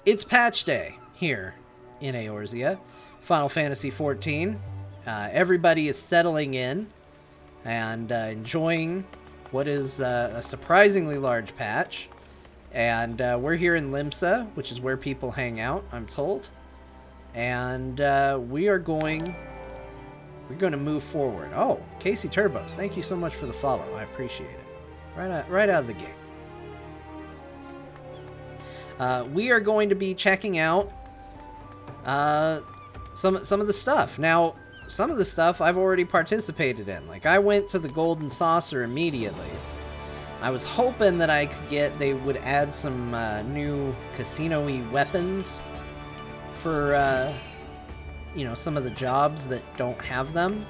It's patch day here in Eorzea, Final Fantasy XIV. Everybody is settling in and enjoying what is a surprisingly large patch. And we're here in Limsa, which is where people hang out, I'm told. And we're going to move forward. Oh, Casey Turbos, thank you so much for the follow. I appreciate it. Right out of the gate. We are going to be checking out some of the stuff. Now, some of the stuff I've already participated in. Like, I went to the Golden Saucer immediately. I was hoping that they would add some new casino-y weapons for, some of the jobs that don't have them.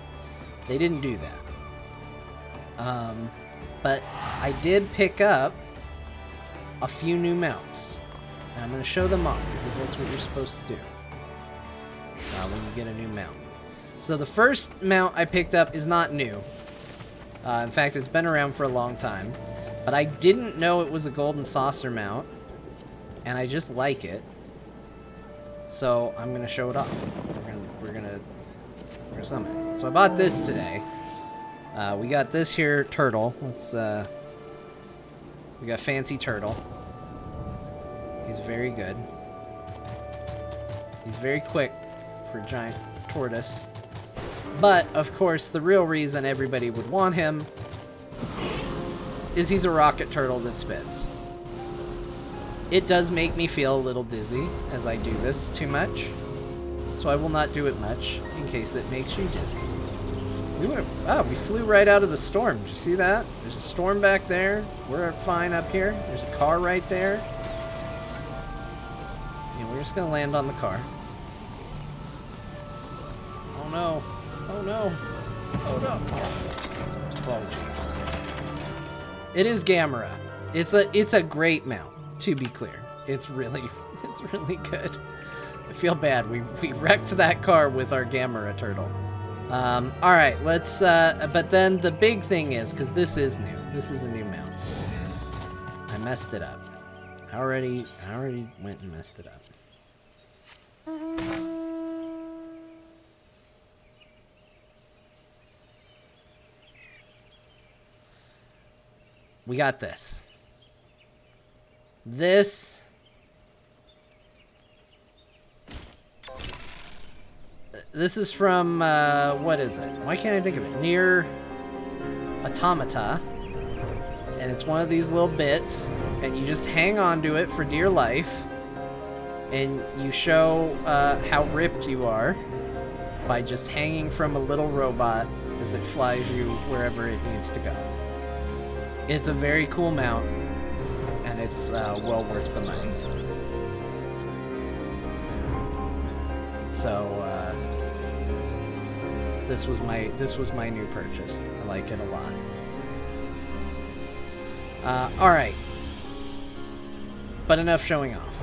They didn't do that. But I did pick up a few new mounts. And I'm going to show them off because that's what you're supposed to do when you get a new mount. So the first mount I picked up is not new. In fact, it's been around for a long time. But I didn't know it was a Golden Saucer mount. And I just like it. So I'm going to show it off. We're gonna summon it. So I bought this today. We got this here turtle. We got Fancy Turtle. He's very good. He's very quick for a giant tortoise. But, of course, the real reason everybody would want him is he's a rocket turtle that spins. It does make me feel a little dizzy as I do this too much. So I will not do it much in case it makes you dizzy. We flew right out of the storm. Did you see that? There's a storm back there. We're fine up here. There's a car right there. And we're just gonna land on the car. Oh no. Oh no. Oh no. Apologies. It is Gamera. It's a great mount, to be clear. It's really good. I feel bad. We wrecked that car with our Gamera turtle. Alright, let's, but then the big thing is, because this is new. This is a new mount. I messed it up. I already went and messed it up. We got this. This is from, what is it? Why can't I think of it? Near Automata. And it's one of these little bits, and you just hang on to it for dear life. And you show how ripped you are by just hanging from a little robot as it flies you wherever it needs to go. It's a very cool mount, and it's well worth the money. So, this was my new purchase. I like it a lot. Alright. But enough showing off.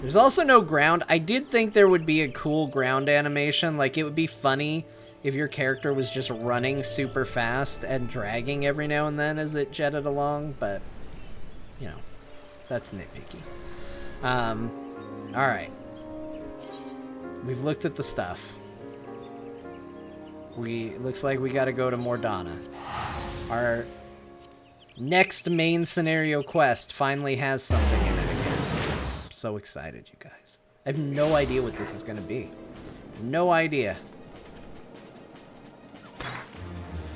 There's also no ground. I did think there would be a cool ground animation. Like, it would be funny if your character was just running super fast and dragging every now and then as it jetted along. But, that's nitpicky. Alright. We've looked at the stuff. Looks like we gotta go to Mordana. Our next main scenario quest finally has something in it again. I'm so excited, you guys. I have no idea what this is gonna be. No idea.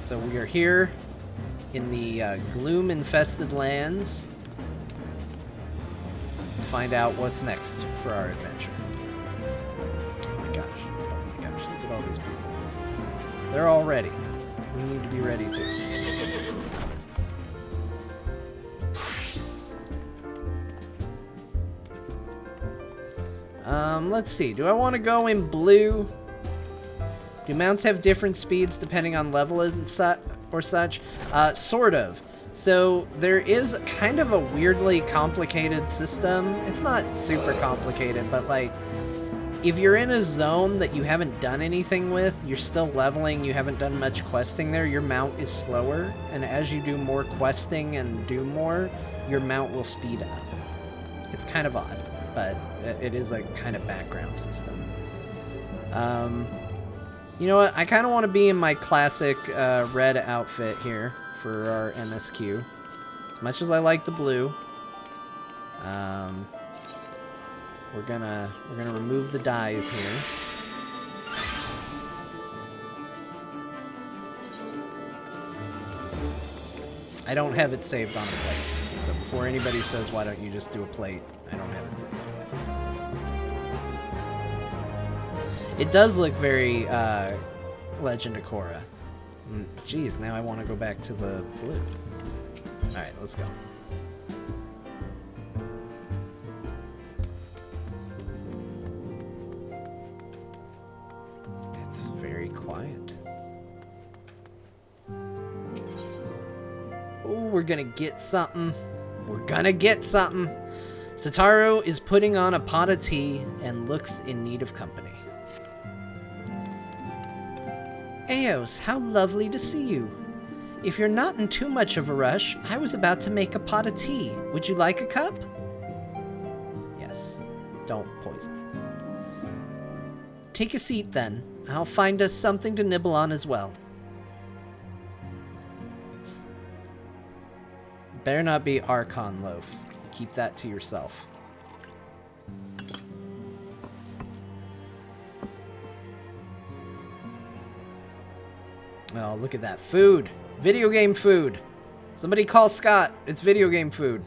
So we are here in the gloom-infested lands to find out what's next for our adventure. Oh my gosh, look at all these people. They're all ready. We need to be ready too. Let's see. Do I want to go in blue? Do mounts have different speeds depending on level and such? Sort of. So there is kind of a weirdly complicated system. It's not super complicated, but like, if you're in a zone that you haven't done anything with, you're still leveling, you haven't done much questing there, your mount is slower, and as you do more questing and do more, your mount will speed up. It's kind of odd. but it is a kind of background system. You know what? I kind of want to be in my classic red outfit here for our MSQ. As much as I like the blue. We're gonna remove the dyes here. I don't have it saved on a plate. So before anybody says, why don't you just do a plate, I don't have it saved. It does look very Legend of Korra. Jeez, now I want to go back to the blue. Alright, let's go. It's very quiet. Oh, we're gonna get something. We're gonna get something. Totaro is putting on a pot of tea and looks in need of company. Eos, how lovely to see you. If you're not in too much of a rush, I was about to make a pot of tea. Would you like a cup? Yes. Don't poison me. Take a seat then. I'll find us something to nibble on as well. Better not be Archon loaf. Keep that to yourself. Oh, look at that. Food. Video game food. Somebody call Scott. It's video game food.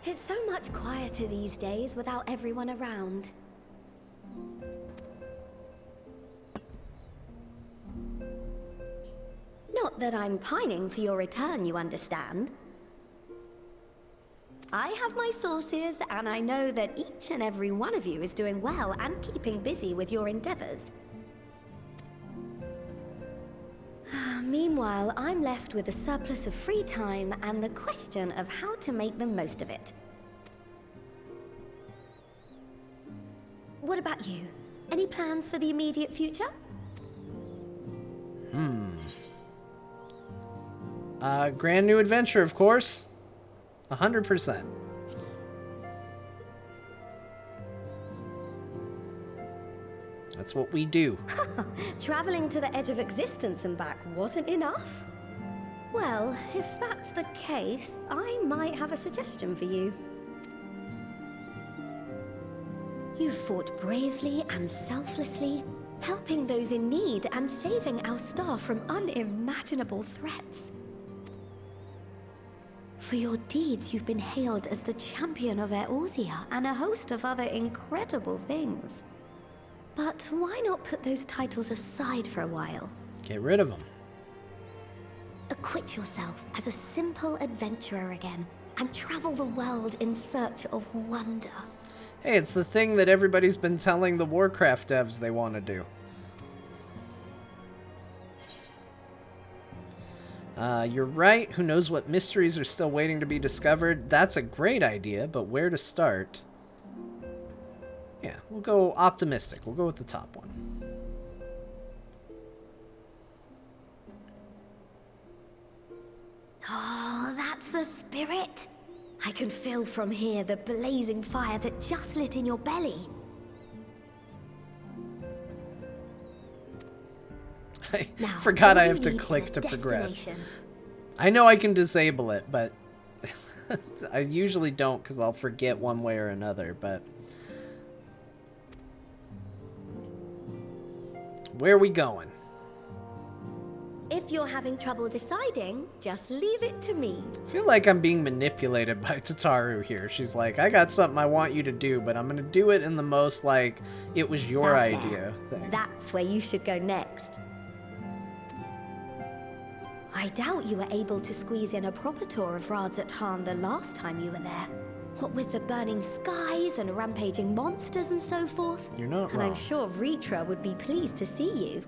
It's so much quieter these days without everyone around. Not that I'm pining for your return, you understand. I have my sources, and I know that each and every one of you is doing well and keeping busy with your endeavors. Meanwhile, I'm left with a surplus of free time and the question of how to make the most of it. What about you? Any plans for the immediate future? Grand new adventure, of course. 100%. That's what we do. Traveling to the edge of existence and back wasn't enough? Well, if that's the case, I might have a suggestion for you. You fought bravely and selflessly, helping those in need and saving our star from unimaginable threats. For your deeds, you've been hailed as the champion of Eorzea and a host of other incredible things. But why not put those titles aside for a while? Get rid of them. Acquit yourself as a simple adventurer again, and travel the world in search of wonder. Hey, it's the thing that everybody's been telling the Warcraft devs they want to do. You're right. Who knows what mysteries are still waiting to be discovered? That's a great idea, but where to start? Yeah, we'll go optimistic. We'll go with the top one. Oh, that's the spirit. I can feel from here the blazing fire that just lit in your belly. I Now, forgot all I you have to need is click a to progress. destination. I know I can disable it, but I usually don't because I'll forget one way or another, but... Where are we going? If you're having trouble deciding, just leave it to me. I feel like I'm being manipulated by Totaro here. She's like, I got something I want you to do, but I'm going to do it in the most, like, it was your South idea there. thing. That's where you should go next. I doubt you were able to squeeze in a proper tour of Radzat the last time you were there. What with the burning skies and rampaging monsters and so forth. You're not And wrong. I'm sure Vritra would be pleased to see you.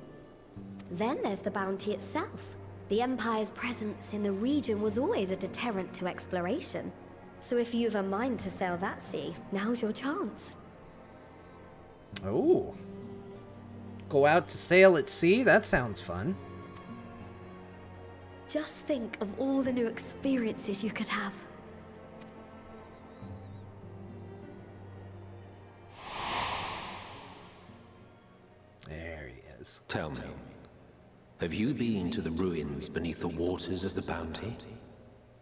Then there's the bounty itself. The Empire's presence in the region was always a deterrent to exploration. So if you've a mind to sail that sea, now's your chance. Oh. Go out to sail at sea? That sounds fun. Just think of all the new experiences you could have. There he is. Tell me, have you been to the ruins beneath the waters of the Bounty?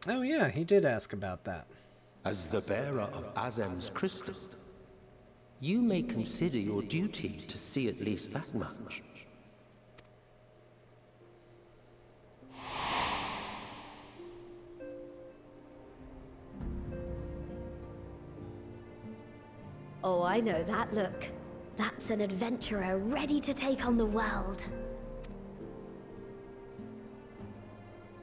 Oh yeah, he did ask about that. As the bearer of Azem's crystal, you may consider your duty to see at least that much. Oh, I know that look. That's an adventurer ready to take on the world.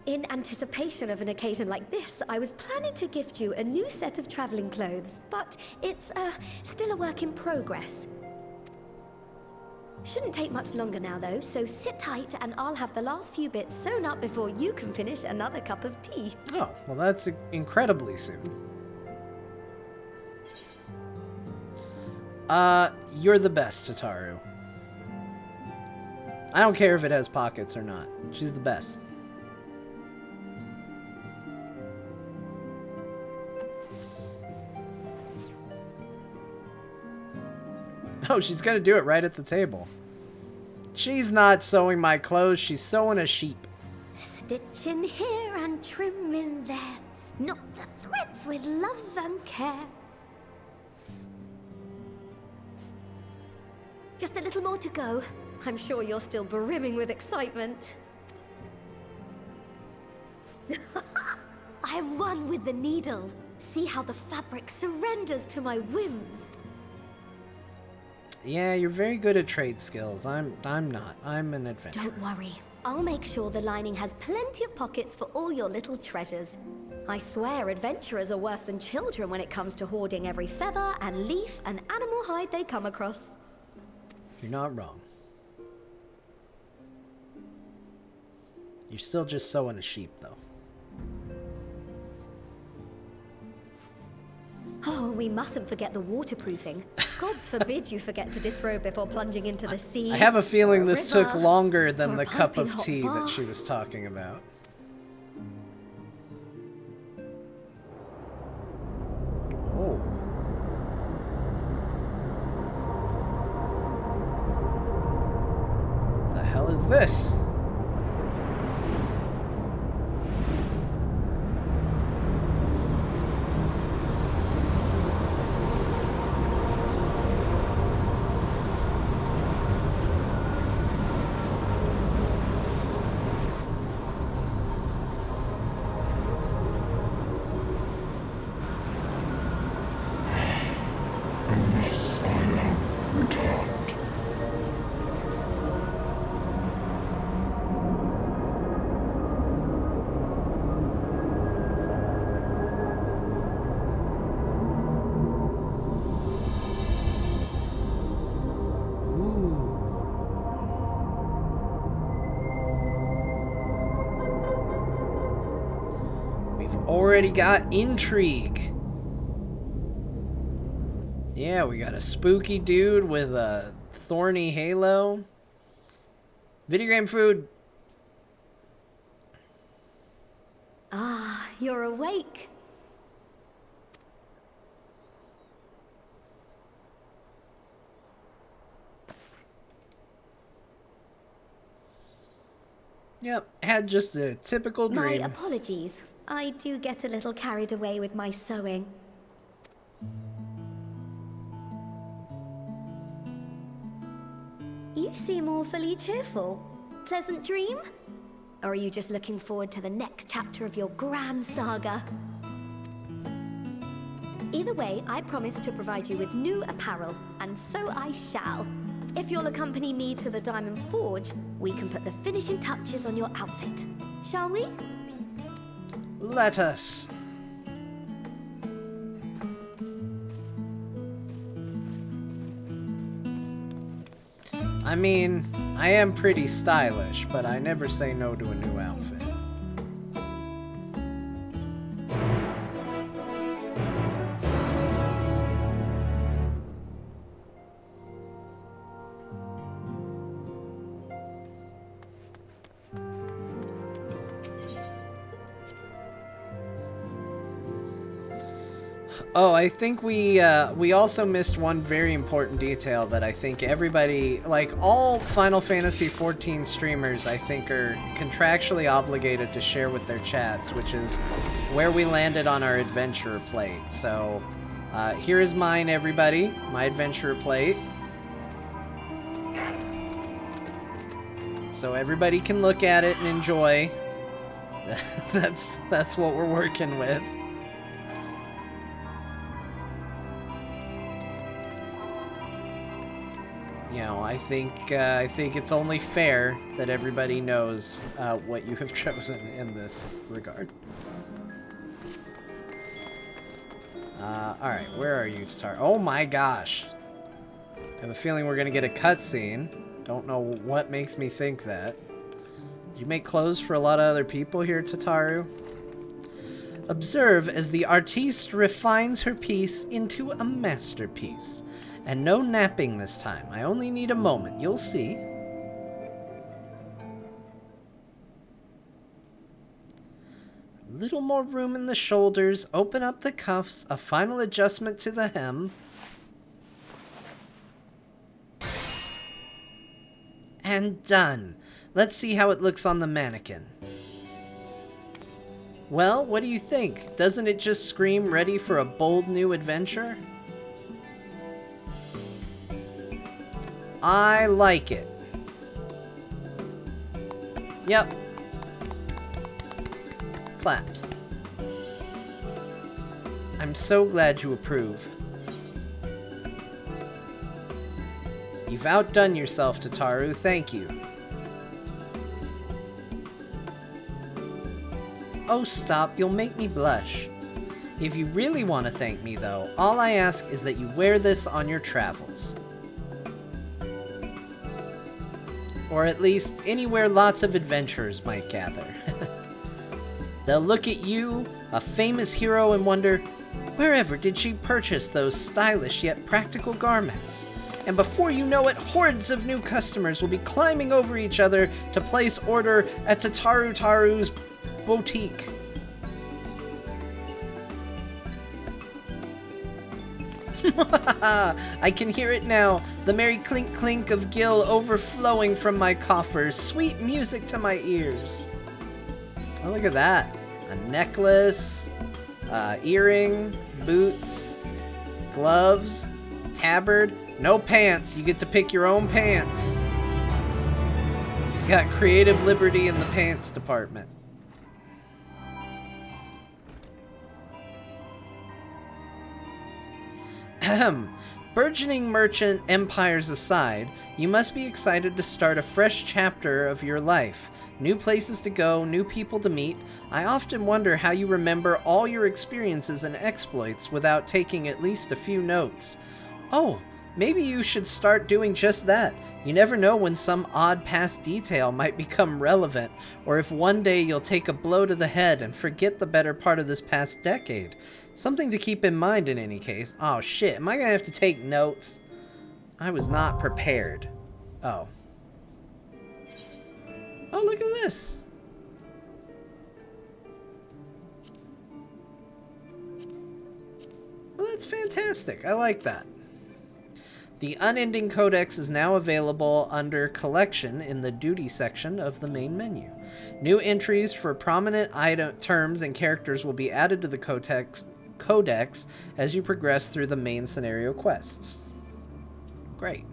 In anticipation of an occasion like this, I was planning to gift you a new set of traveling clothes, but it's still a work in progress. Shouldn't take much longer now though, so sit tight and I'll have the last few bits sewn up before you can finish another cup of tea. Oh, well that's incredibly soon. You're the best, Tataru. I don't care if it has pockets or not. She's the best. Oh, she's gonna do it right at the table. She's not sewing my clothes, she's sewing a sheep. Stitching here and trimming there. Knot the threads with love and care. Just a little more to go. I'm sure you're still brimming with excitement. I'm one with the needle. See how the fabric surrenders to my whims. Yeah, you're very good at trade skills. I'm not. I'm an adventurer. Don't worry. I'll make sure the lining has plenty of pockets for all your little treasures. I swear adventurers are worse than children when it comes to hoarding every feather and leaf and animal hide they come across. You're not wrong. You're still just sewing a sheep, though. Oh, we mustn't forget the waterproofing. Gods forbid you forget to disrobe before plunging into the sea. I have a feeling this river, took longer than or a the cup piping of hot tea that bath. she was talking about. Oh. The hell is this? Already got intrigue. Yeah, we got a spooky dude with a thorny halo. Video game food. Ah, you're awake. Yep, had just a typical My dream. apologies. I do get a little carried away with my sewing. You seem awfully cheerful. Pleasant dream? Or are you just looking forward to the next chapter of your grand saga? Either way, I promise to provide you with new apparel, and so I shall. If you'll accompany me to the Diamond Forge, we can put the finishing touches on your outfit. Shall we? Let us. I mean, I am pretty stylish, but I never say no to a new outfit. Oh, I think we also missed one very important detail that I think everybody, like all Final Fantasy XIV streamers, I think are contractually obligated to share with their chats, which is where we landed on our adventurer plate. So, here is mine, everybody. My adventurer plate. So everybody can look at it and enjoy. That's what we're working with. You know, I think it's only fair that everybody knows what you have chosen in this regard. Alright, where are you, Star? Oh my gosh! I have a feeling we're gonna get a cutscene. Don't know what makes me think that. Did you make clothes for a lot of other people here, Tataru? Observe as the artiste refines her piece into a masterpiece. And no napping this time. I only need a moment. You'll see. Little more room in the shoulders. Open up the cuffs. A final adjustment to the hem. And done. Let's see how it looks on the mannequin. Well, what do you think? Doesn't it just scream ready for a bold new adventure? I like it. Yep. Claps. I'm so glad you approve. You've outdone yourself, Tataru. Thank you. Oh, stop. You'll make me blush. If you really want to thank me, though, all I ask is that you wear this on your travels. Or at least anywhere lots of adventurers might gather. They'll look at you, a famous hero, and wonder, wherever did she purchase those stylish yet practical garments? And before you know it, hordes of new customers will be climbing over each other to place order at Tataru Taru's boutique. I can hear it now, the merry clink clink of gill overflowing from my coffers, sweet music to my ears. Oh, look at that. A necklace, earring, boots, gloves, tabard. No pants, you get to pick your own pants. You've got creative liberty in the pants department. Ahem. Burgeoning merchant empires aside, you must be excited to start a fresh chapter of your life. New places to go, new people to meet. I often wonder how you remember all your experiences and exploits without taking at least a few notes. Oh, maybe you should start doing just that. You never know when some odd past detail might become relevant, or if one day you'll take a blow to the head and forget the better part of this past decade. Something to keep in mind in any case. Oh shit, am I gonna have to take notes? I was not prepared. Oh. Oh, look at this. Well, that's fantastic. I like that. The Unending Codex is now available under Collection in the Duty section of the main menu. New entries for prominent item terms and characters will be added to the Codex as you progress through the main scenario quests. Great.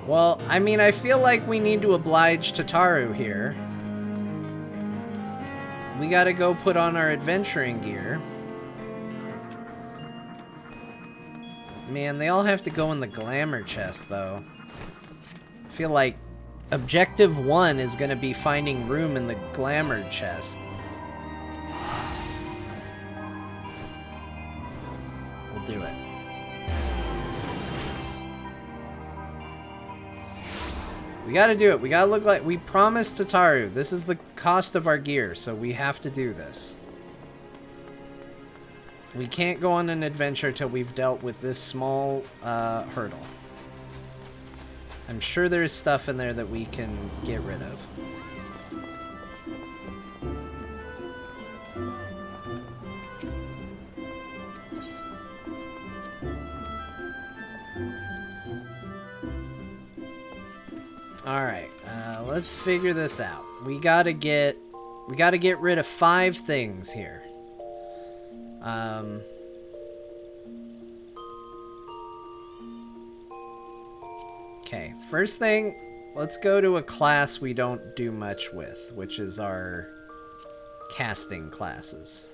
Well, I mean, I feel like we need to oblige Tataru here. We gotta go put on our adventuring gear. Man, they all have to go in the glamour chest, though. I feel like Objective 1 is gonna be finding room in the glamour chest. We'll do it. We gotta do it. We gotta look like... We promised Tataru. This is the cost of our gear, so we have to do this. We can't go on an adventure till we've dealt with this small hurdle. I'm sure there's stuff in there that we can get rid of. Alright, let's figure this out. We gotta get rid of 5 things here. Okay, first thing, let's go to a class we don't do much with, which is our casting classes.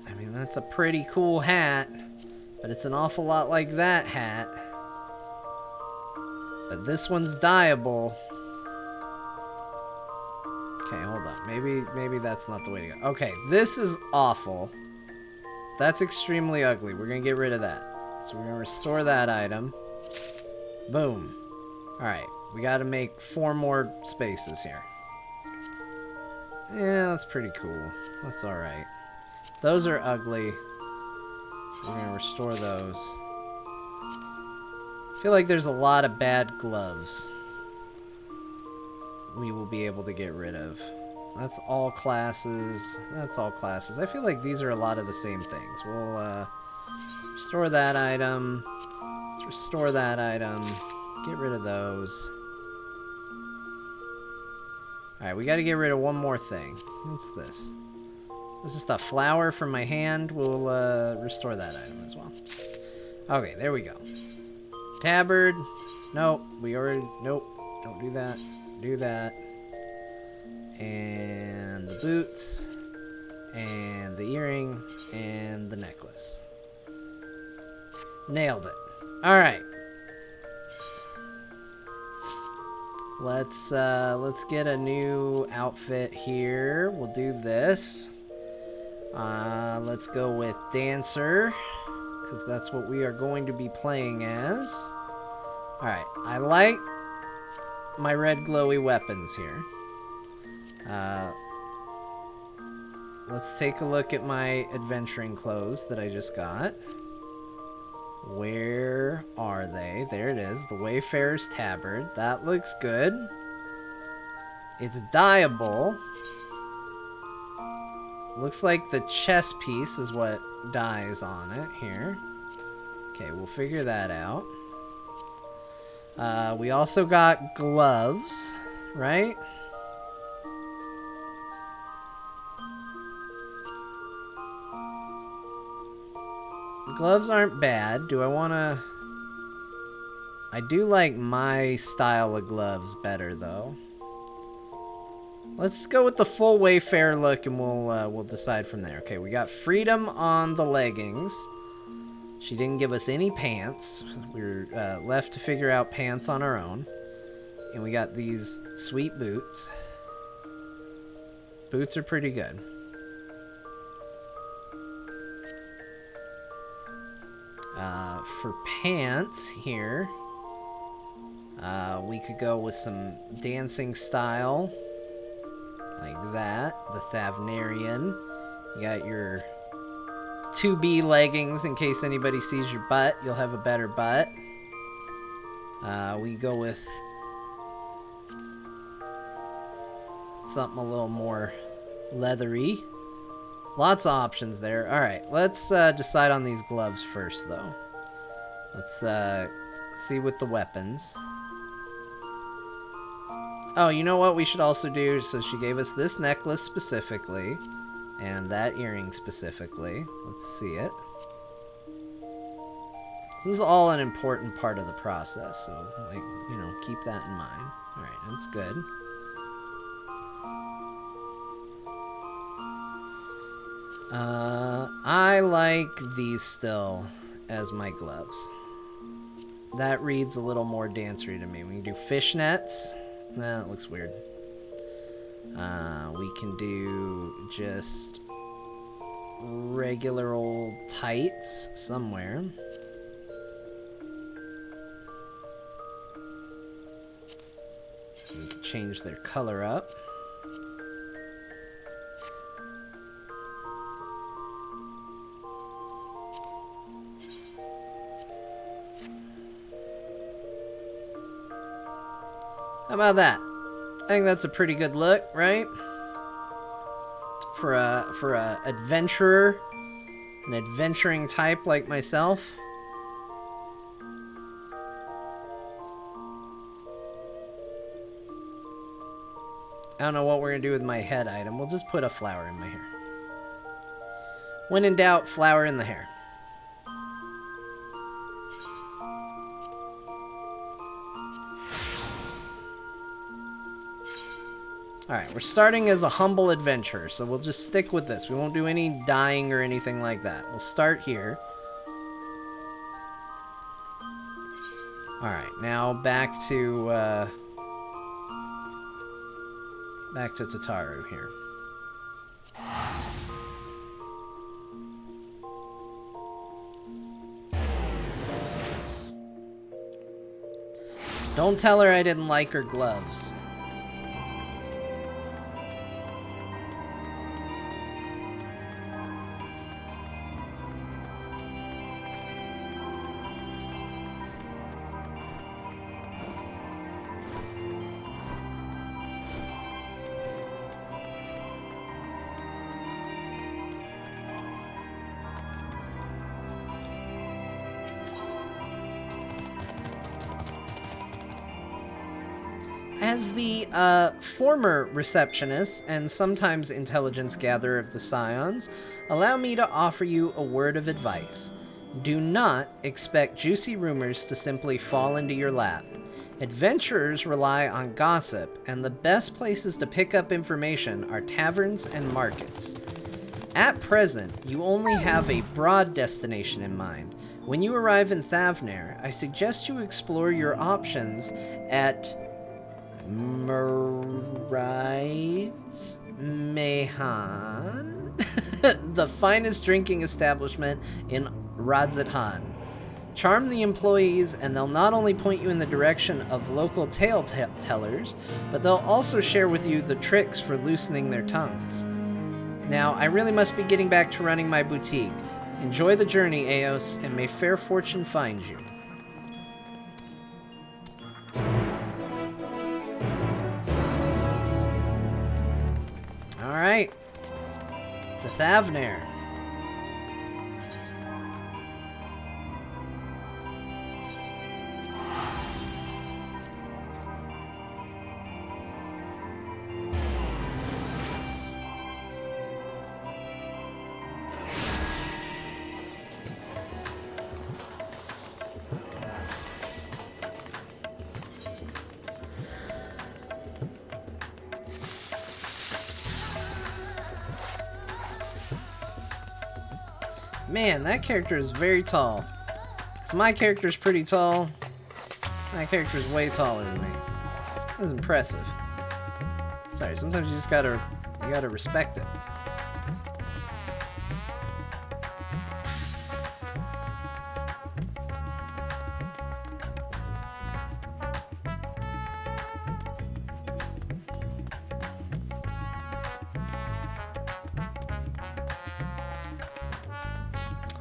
I mean, that's a pretty cool hat, but it's an awful lot like that hat. But this one's dyeable. Okay, hold on. Maybe that's not the way to go. Okay, this is awful. That's extremely ugly. We're gonna get rid of that. So we're gonna restore that item. Boom. Alright, we gotta make 4 more spaces here. Yeah, that's pretty cool. That's alright. Those are ugly. We're gonna restore those. I feel like there's a lot of bad gloves we will be able to get rid of. That's all classes. That's all classes. I feel like these are a lot of the same things. We'll restore that item. Let's restore that item. Get rid of those. Alright, we gotta get rid of one more thing. What's this? This is the flower from my hand. We'll restore that item as well. Okay, there we go. Tabard. Nope. We already... Nope. Don't do that. Do that. And the boots. And the earring. And the necklace. Nailed it. Alright. Let's get a new outfit here. We'll do this. Let's go with Dancer, because that's what we are going to be playing as. Alright, I like my red glowy weapons here. Let's take a look at my adventuring clothes that I just got. Where are they? There it is, the Wayfarer's Tabard. That looks good. It's dyeable. Looks like the chest piece is what dyes on it here. Okay, we'll figure that out. We also got gloves, right? The gloves aren't bad. Do I want to... I do like my style of gloves better, though. Let's go with the full Wayfarer look, and we'll decide from there. Okay, we got freedom on the leggings. She didn't give us any pants. We're left to figure out pants on our own. And we got these sweet boots. Boots are pretty good. For pants here, we could go with some dancing style. Like that, the Thavnarian. You got your 2B leggings in case anybody sees your butt. You'll have a better butt. We go with something a little more leathery. Lots of options there. Alright, let's decide on these gloves first, though. Let's see with the weapons. Oh, you know what we should also do? So she gave us this necklace specifically, and that earring specifically. Let's see it. This is all an important part of the process, so, like, you know, keep that in mind. Alright, that's good. I like these still as my gloves. That reads a little more dancery to me. We can do fishnets. Nah, that looks weird. We can do just regular old tights somewhere. We can change their color up. How about that? I think that's a pretty good look, right? For a adventurer, an adventuring type like myself. I don't know what we're gonna do with my head item. We'll just put a flower in my hair. When in doubt, flower in the hair. Alright, we're starting as a humble adventurer, so we'll just stick with this. We won't do any dying or anything like that. We'll start here. Alright, now back to Tataru here. Don't tell her I didn't like her gloves. As the former receptionist and sometimes intelligence gatherer of the Scions, allow me to offer you a word of advice. Do not expect juicy rumors to simply fall into your lap. Adventurers rely on gossip, and the best places to pick up information are taverns and markets. At present, you only have a broad destination in mind. When you arrive in Thavnair, I suggest you explore your options at Moride's Mehan, the finest drinking establishment in Radzathan. Charm the employees, and they'll not only point you in the direction of local tale tellers, but they'll also share with you the tricks for loosening their tongues. Now, I really must be getting back to running my boutique. Enjoy the journey, Eos, and may fair fortune find you. Alright. To Thavnair. Man, that character is very tall. So my character's pretty tall. My character's way taller than me. That's impressive. Sorry, sometimes you just gotta respect it.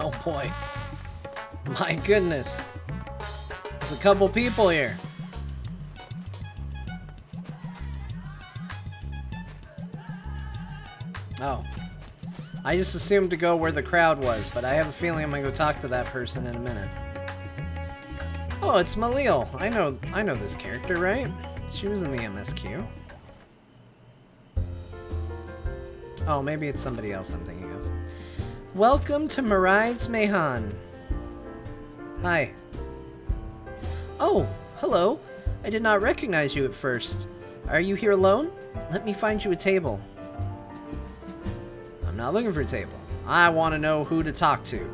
Oh boy. My goodness. There's a couple people here. Oh. I just assumed to go where the crowd was, but I have a feeling I'm gonna go talk to that person in a minute. Oh, it's Malil. I know this character, right? She was in the MSQ. Oh, maybe it's somebody else I'm thinking of. Welcome to Moride's Mehan. Hi. Oh, hello. I did not recognize you at first. Are you here alone? Let me find you a table. I'm not looking for a table. I want to know who to talk to.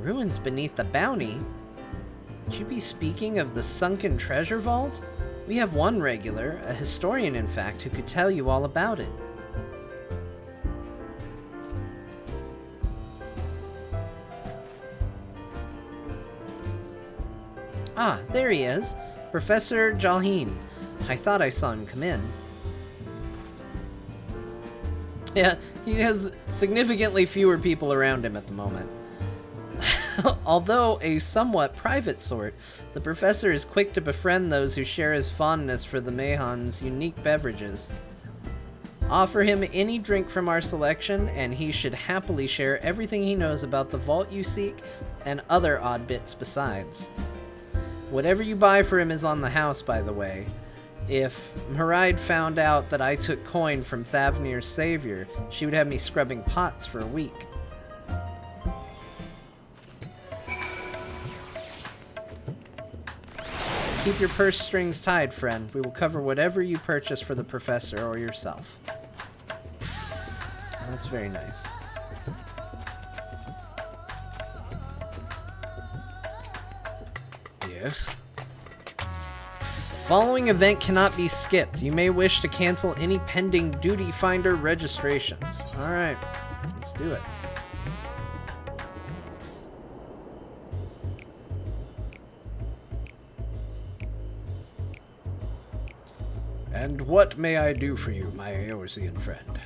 Ruins beneath the bounty? Would you be speaking of the sunken treasure vault? We have one regular, a historian in fact, who could tell you all about it. Ah, there he is. Professor Jalheen. I thought I saw him come in. Yeah, he has significantly fewer people around him at the moment. Although a somewhat private sort, the professor is quick to befriend those who share his fondness for the Mahon's unique beverages. Offer him any drink from our selection, and he should happily share everything he knows about the vault you seek, and other odd bits besides. Whatever you buy for him is on the house, by the way. If Miraide found out that I took coin from Thavnir's savior, she would have me scrubbing pots for a week. Keep your purse strings tied, friend. We will cover whatever you purchase for the professor or yourself. That's very nice. Yes? Following event cannot be skipped. You may wish to cancel any pending Duty Finder registrations. Alright, let's do it. And what may I do for you, my Eorzean friend?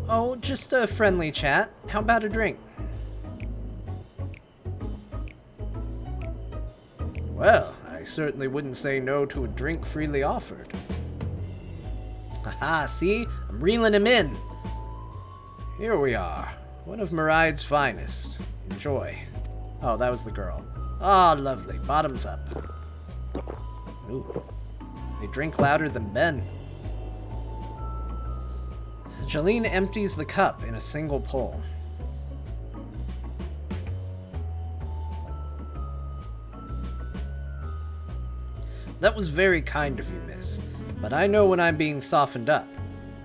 Oh, just a friendly chat. How about a drink? Well, I certainly wouldn't say no to a drink freely offered. Haha, see? I'm reeling him in. Here we are. One of Miraide's finest. Enjoy. Oh, that was the girl. Ah, lovely. Bottoms up. Ooh. They drink louder than Ben. Jolene empties the cup in a single pull. That was very kind of you, miss. But I know when I'm being softened up.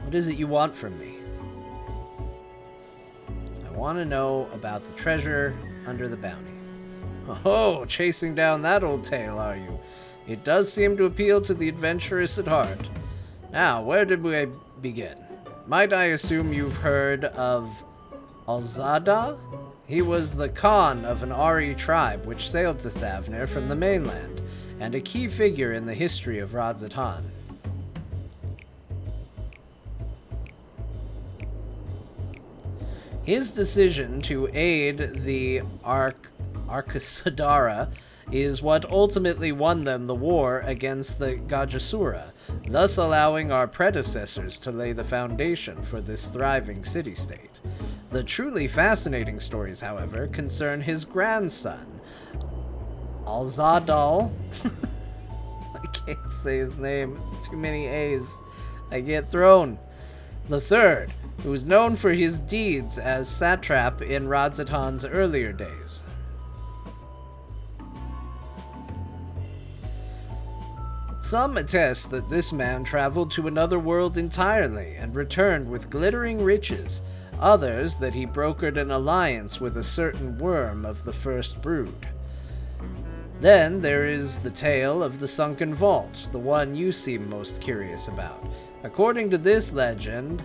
What is it you want from me? I want to know about the treasure under the bounty. Oh, chasing down that old tale, are you? It does seem to appeal to the adventurous at heart. Now, where did we begin? Might I assume you've heard of Alzada? He was the Khan of an Ari tribe which sailed to Thavnir from the mainland, and a key figure in the history of Radzatan. His decision to aid the Arkasadara is what ultimately won them the war against the Gajasura, thus allowing our predecessors to lay the foundation for this thriving city-state. The truly fascinating stories, however, concern his grandson, Alzadal. I can't say his name, it's too many A's. I get thrown. The third, who is known for his deeds as satrap in Radzatan's earlier days. Some attest that this man traveled to another world entirely and returned with glittering riches. Others that he brokered an alliance with a certain worm of the first brood. Then there is the tale of the sunken vault, the one you seem most curious about. According to this legend,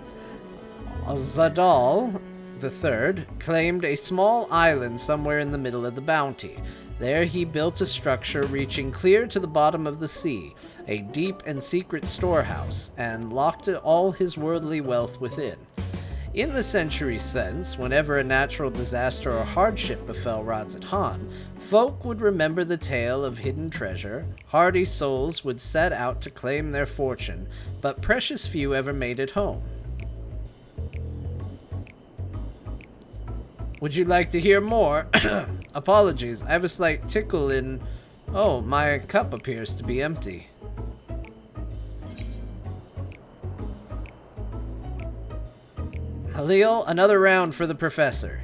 Zadal III claimed a small island somewhere in the middle of the bounty. There he built a structure reaching clear to the bottom of the sea, a deep and secret storehouse, and locked all his worldly wealth within. In the centuries since, whenever a natural disaster or hardship befell Radzatan, folk would remember the tale of hidden treasure. Hardy souls would set out to claim their fortune, but precious few ever made it home. Would you like to hear more? Apologies, I have a slight tickle in... Oh, my cup appears to be empty. Halil, another round for the professor.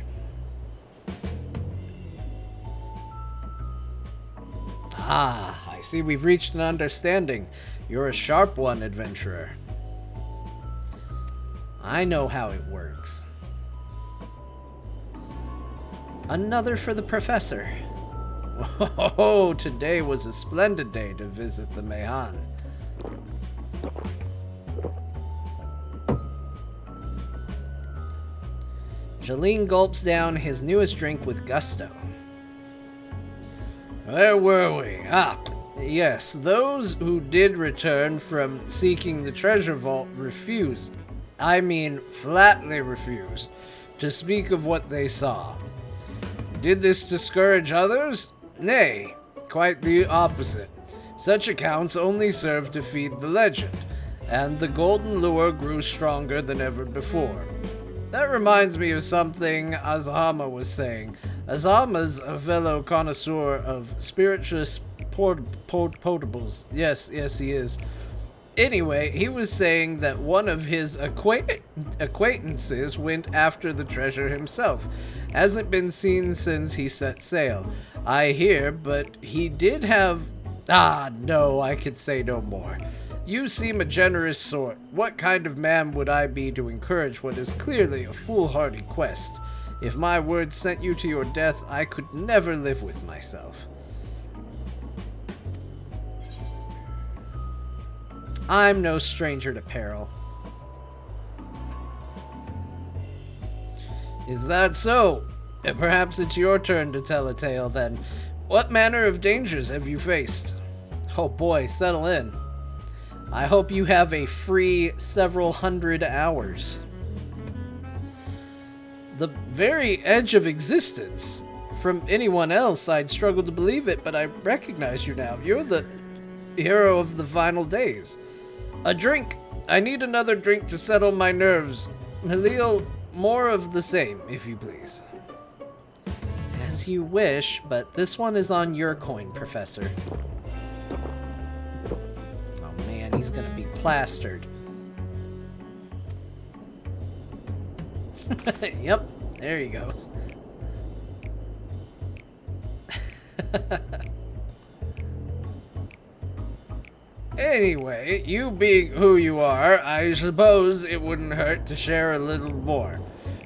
Ah, I see we've reached an understanding. You're a sharp one, adventurer. I know how it works. Another for the professor. Oh, today was a splendid day to visit the Mahon. Jolene gulps down his newest drink with gusto. Where were we? Ah, yes, those who did return from seeking the treasure vault refused. I mean flatly refused, to speak of what they saw. Did this discourage others? Nay, quite the opposite. Such accounts only served to feed the legend, and the golden lure grew stronger than ever before. That reminds me of something Azama was saying. Azama's a fellow connoisseur of spirituous potables. Yes, he is. Anyway, he was saying that one of his acquaintances went after the treasure himself. Hasn't been seen since he set sail. I hear, but he did have... Ah, no, I could say no more. You seem a generous sort. What kind of man would I be to encourage what is clearly a foolhardy quest? If my words sent you to your death, I could never live with myself. I'm no stranger to peril. Is that so? Perhaps it's your turn to tell a tale, then. What manner of dangers have you faced? Oh boy, settle in. I hope you have a free several hundred hours. The very edge of existence. From anyone else, I'd struggle to believe it, but I recognize you now. You're the hero of the final days. A drink. I need another drink to settle my nerves. Halil, more of the same, if you please. As you wish, but this one is on your coin, Professor. Oh man, he's gonna be plastered. Yep, there he goes. Anyway, you being who you are, I suppose it wouldn't hurt to share a little more.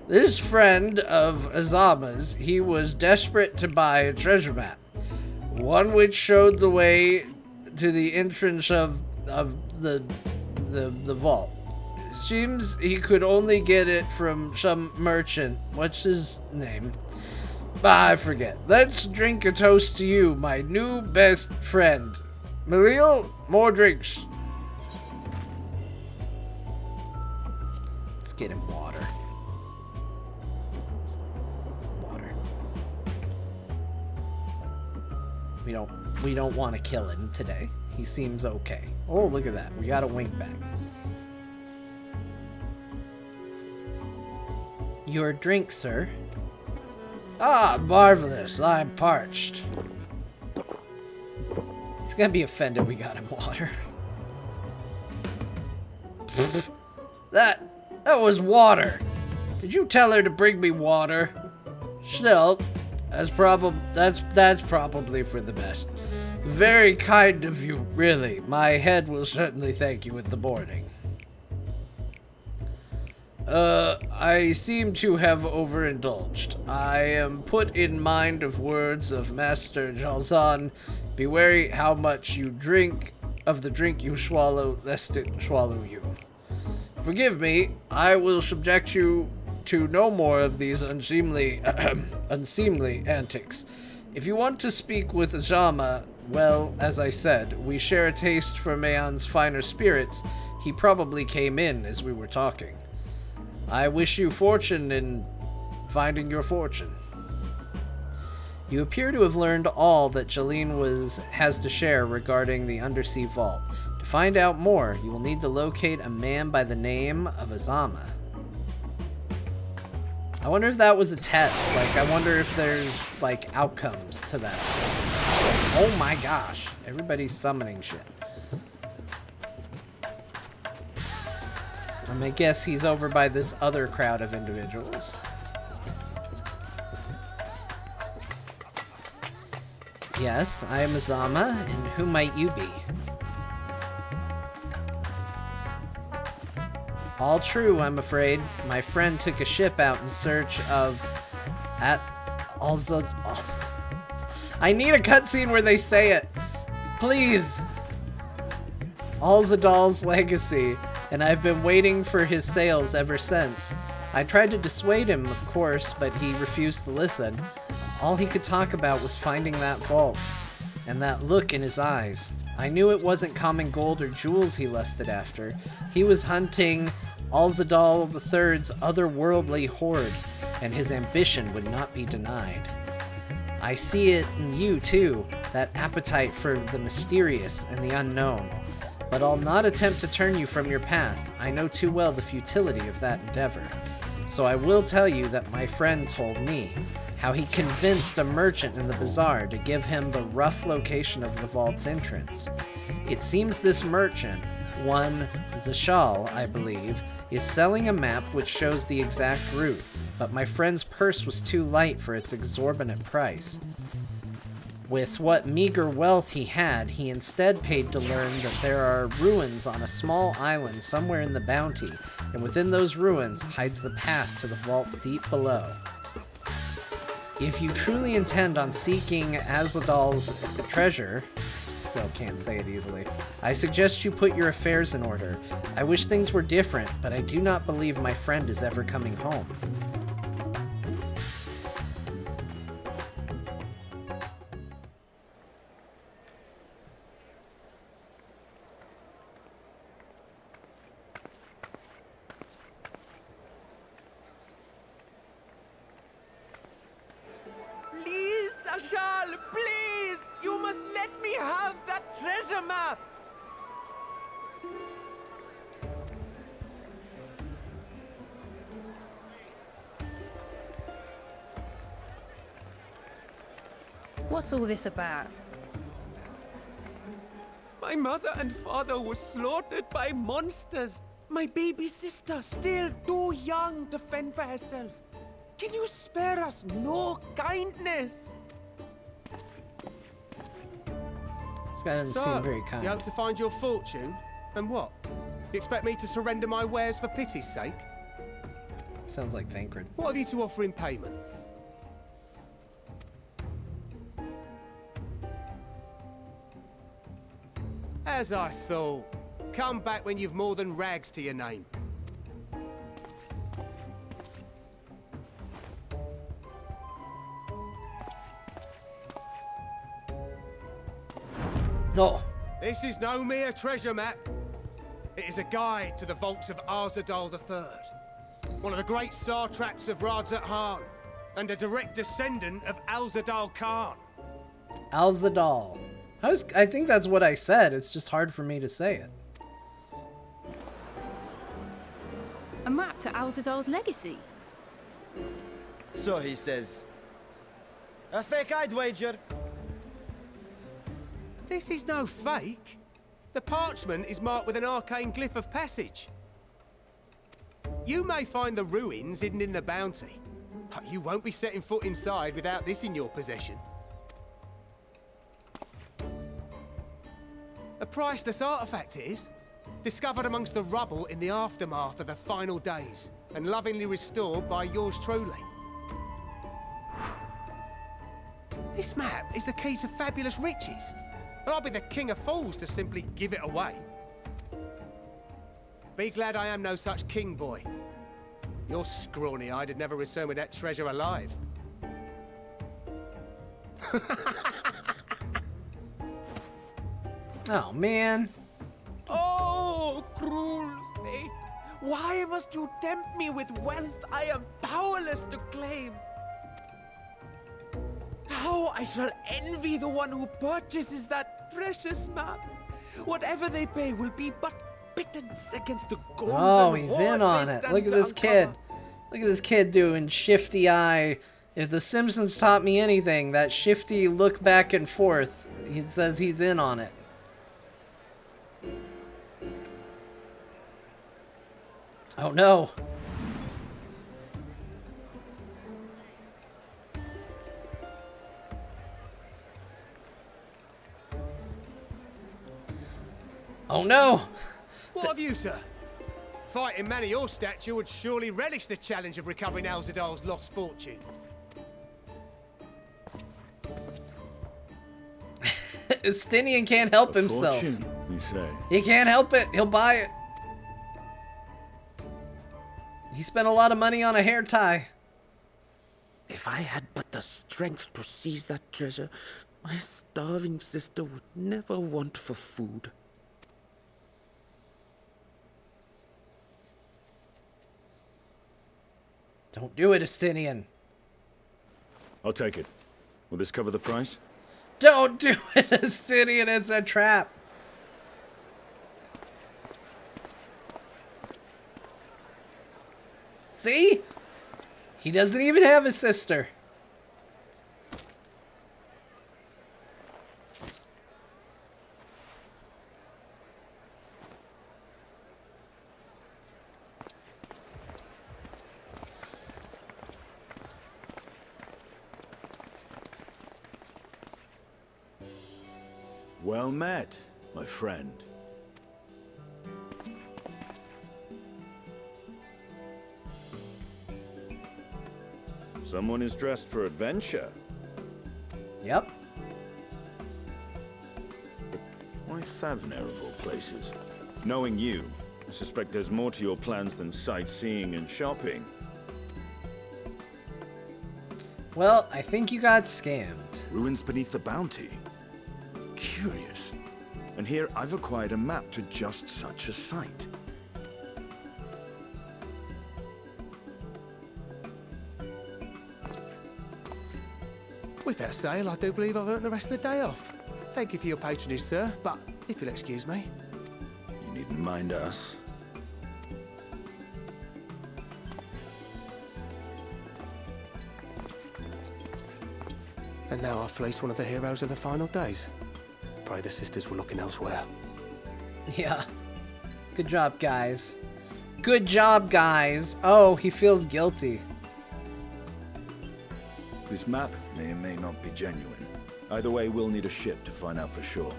This friend of Azama's, he was desperate to buy a treasure map, one which showed the way to the entrance of the vault. Seems he could only get it from some merchant. What's his name? I forget. Let's drink a toast to you, my new best friend. Malil, more drinks. Let's get him water. Water. We don't want to kill him today. He seems okay. Oh, look at that. We got a wink back. Your drink, sir. Ah, marvelous. I'm parched. He's gonna be offended we got him water. That was water. Did you tell her to bring me water? Still, that's probably for the best. Very kind of you, really. My head will certainly thank you with the morning. I seem to have overindulged. I am put in mind of words of Master Jalzan. Be wary how much you drink of the drink you swallow, lest it swallow you. Forgive me, I will subject you to no more of these unseemly antics. If you want to speak with Azama, well, as I said, we share a taste for Mayan's finer spirits. He probably came in as we were talking. I wish you fortune in finding your fortune. You appear to have learned all that Jalene has to share regarding the undersea vault. To find out more, you will need to locate a man by the name of Azama. I wonder if that was a test. Like, I wonder if there's, like, outcomes to that. Oh my gosh. Everybody's summoning shit. I guess he's over by this other crowd of individuals. Yes, I am Azama, and who might you be? All true, I'm afraid. My friend took a ship out in search of... I need a cutscene where they say it. Please. Alzadal's legacy, and I've been waiting for his sails ever since. I tried to dissuade him, of course, but he refused to listen. All he could talk about was finding that vault, and that look in his eyes. I knew it wasn't common gold or jewels he lusted after. He was hunting Alzadal III's otherworldly horde, and his ambition would not be denied. I see it in you, too, that appetite for the mysterious and the unknown. But I'll not attempt to turn you from your path. I know too well the futility of that endeavor. So I will tell you that my friend told me how he convinced a merchant in the bazaar to give him the rough location of the vault's entrance. It seems this merchant, one Zashal, I believe, is selling a map which shows the exact route, but my friend's purse was too light for its exorbitant price. With what meager wealth he had, he instead paid to learn that there are ruins on a small island somewhere in the bounty, and within those ruins hides the path to the vault deep below. If you truly intend on seeking Azladal's treasure, still can't say it easily, I suggest you put your affairs in order. I wish things were different, but I do not believe my friend is ever coming home. Please, Ashal, please! You must let me have that treasure map! What's all this about? My mother and father were slaughtered by monsters. My baby sister, still too young to fend for herself. Can you spare us no kindness? This guy doesn't seem very kind. You hope to find your fortune? And what? You expect me to surrender my wares for pity's sake? Sounds like Thancred. What have you to offer in payment? As I thought. Come back when you've more than rags to your name. No. This is no mere treasure map. It is a guide to the vaults of Arzadal III, one of the great satraps of Radzat Han, and a direct descendant of Alzadal Khan. Alzadal. I think that's what I said. It's just hard for me to say it. A map to Alzadal's legacy? So he says. A fake, I'd wager. This is no fake. The parchment is marked with an arcane glyph of passage. You may find the ruins hidden in the bounty, but you won't be setting foot inside without this in your possession. A priceless artifact it is, discovered amongst the rubble in the aftermath of the final days, and lovingly restored by yours truly. This map is the key to fabulous riches, and I'll be the king of fools to simply give it away. Be glad I am no such king, boy. Your scrawny-eyed would never return with that treasure alive. Oh, man. Oh, cruel fate! Why must you tempt me with wealth I am powerless to claim? How I shall envy the one who purchases that precious map. Whatever they pay will be but pittance against the golden Oh, he's hoard in on they it. stand Look at to this kid. uncover. Look at this kid doing shifty eye. If The Simpsons taught me anything, that shifty look back and forth, he says he's in on it. Oh no. Oh no! What of you, sir? Fighting man of your stature would surely relish the challenge of recovering Alzadal's lost fortune. Estinian can't help himself. Fortune, you say? He can't help it. He'll buy it. He spent a lot of money on a hair tie. If I had but the strength to seize that treasure, my starving sister would never want for food. Don't do it, Estinian. I'll take it. Will this cover the price? Don't do it, Estinian. It's a trap. See? He doesn't even have a sister. Well met, my friend. Someone is dressed for adventure. Yep. Why Thavner of all places? Knowing you, I suspect there's more to your plans than sightseeing and shopping. Well, I think you got scammed. Ruins beneath the bounty. Curious. And here I've acquired a map to just such a site. With that sale, I do believe I've earned the rest of the day off. Thank you for your patronage, sir, but if you'll excuse me. You needn't mind us. And now I've fleeced one of the heroes of the final days. Pray the sisters were looking elsewhere. Yeah. Good job, guys. Good job, guys. Oh, he feels guilty. This map may or may not be genuine. Either way, we'll need a ship to find out for sure.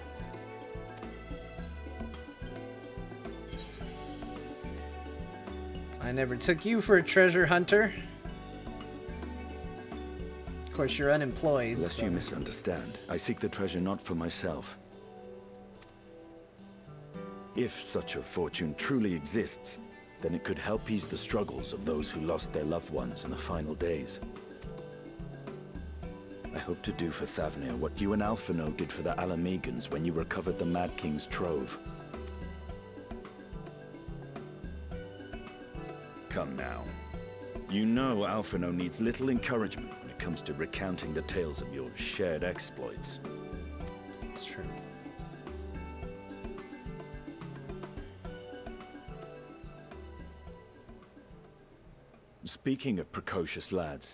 I never took you for a treasure hunter. Of course, you're unemployed. Lest so. you misunderstand, I seek the treasure not for myself. If such a fortune truly exists, then it could help ease the struggles of those who lost their loved ones in the final days. I hope to do for Thavner what you and Alphino did for the Alamegans when you recovered the Mad King's trove. Come now. You know Alphino needs little encouragement when it comes to recounting the tales of your shared exploits. It's true. Speaking of precocious lads,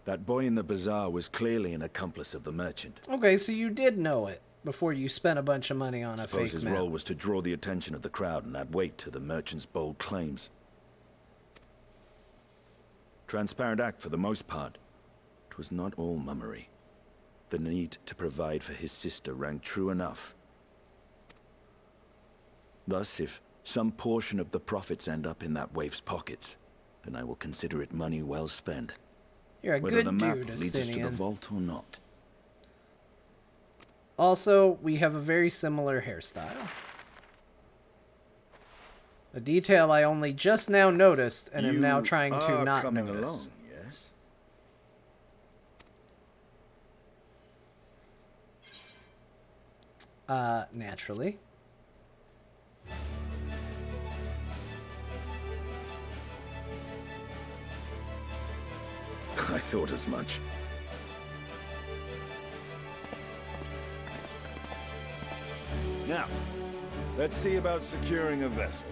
that boy in the bazaar was clearly an accomplice of the merchant. Okay, so you did know it before you spent a bunch of money on a Suppose fake his map. role was to draw the attention of the crowd and add weight to the merchant's bold claims. Transparent act for the most part. It was not all mummery. The need to provide for his sister rang true enough. Thus, if some portion of the profits end up in that waif's pockets, then I will consider it money well spent. You're a Whether good the map dude, leads us to the Estinian. vault or not. Also, we have a very similar hairstyle. A detail I only just now noticed and am now trying to not coming notice. along, yes? Naturally. I thought as much. Now, let's see about securing a vessel.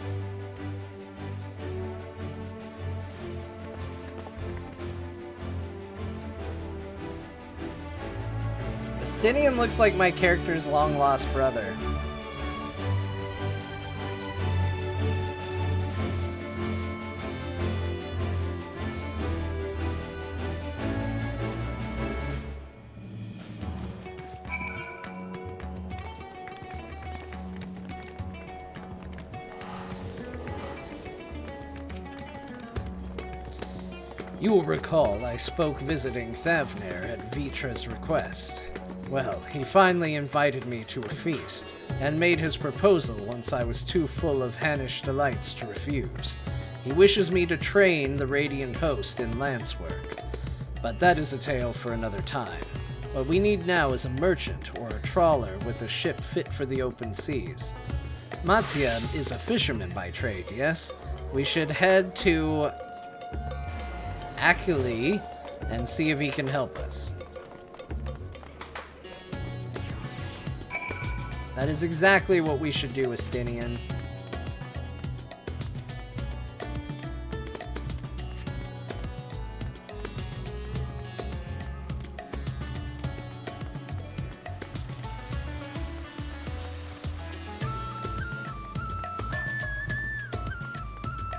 Estinian looks like my character's long-lost brother. You will recall I spoke visiting Thavner at Vitra's request. Well, he finally invited me to a feast, and made his proposal once I was too full of Hannish delights to refuse. He wishes me to train the Radiant Host in lance work, but that is a tale for another time. What we need now is a merchant or a trawler with a ship fit for the open seas. Matsia is a fisherman by trade, yes? We should head to Akili and see if he can help us. That is exactly what we should do, Estinian.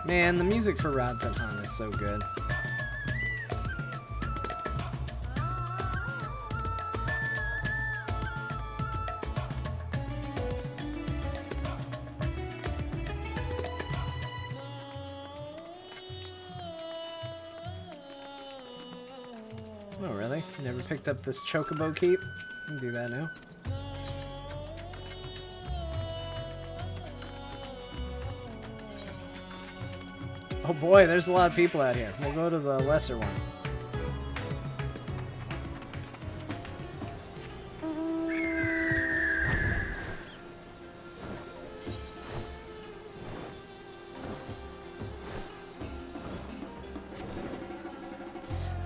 Man, the music for Rods and Han is so good. Oh, really? You never picked up this Chocobo Keep? You can do that now. Oh boy, there's a lot of people out here. We'll go to the lesser one.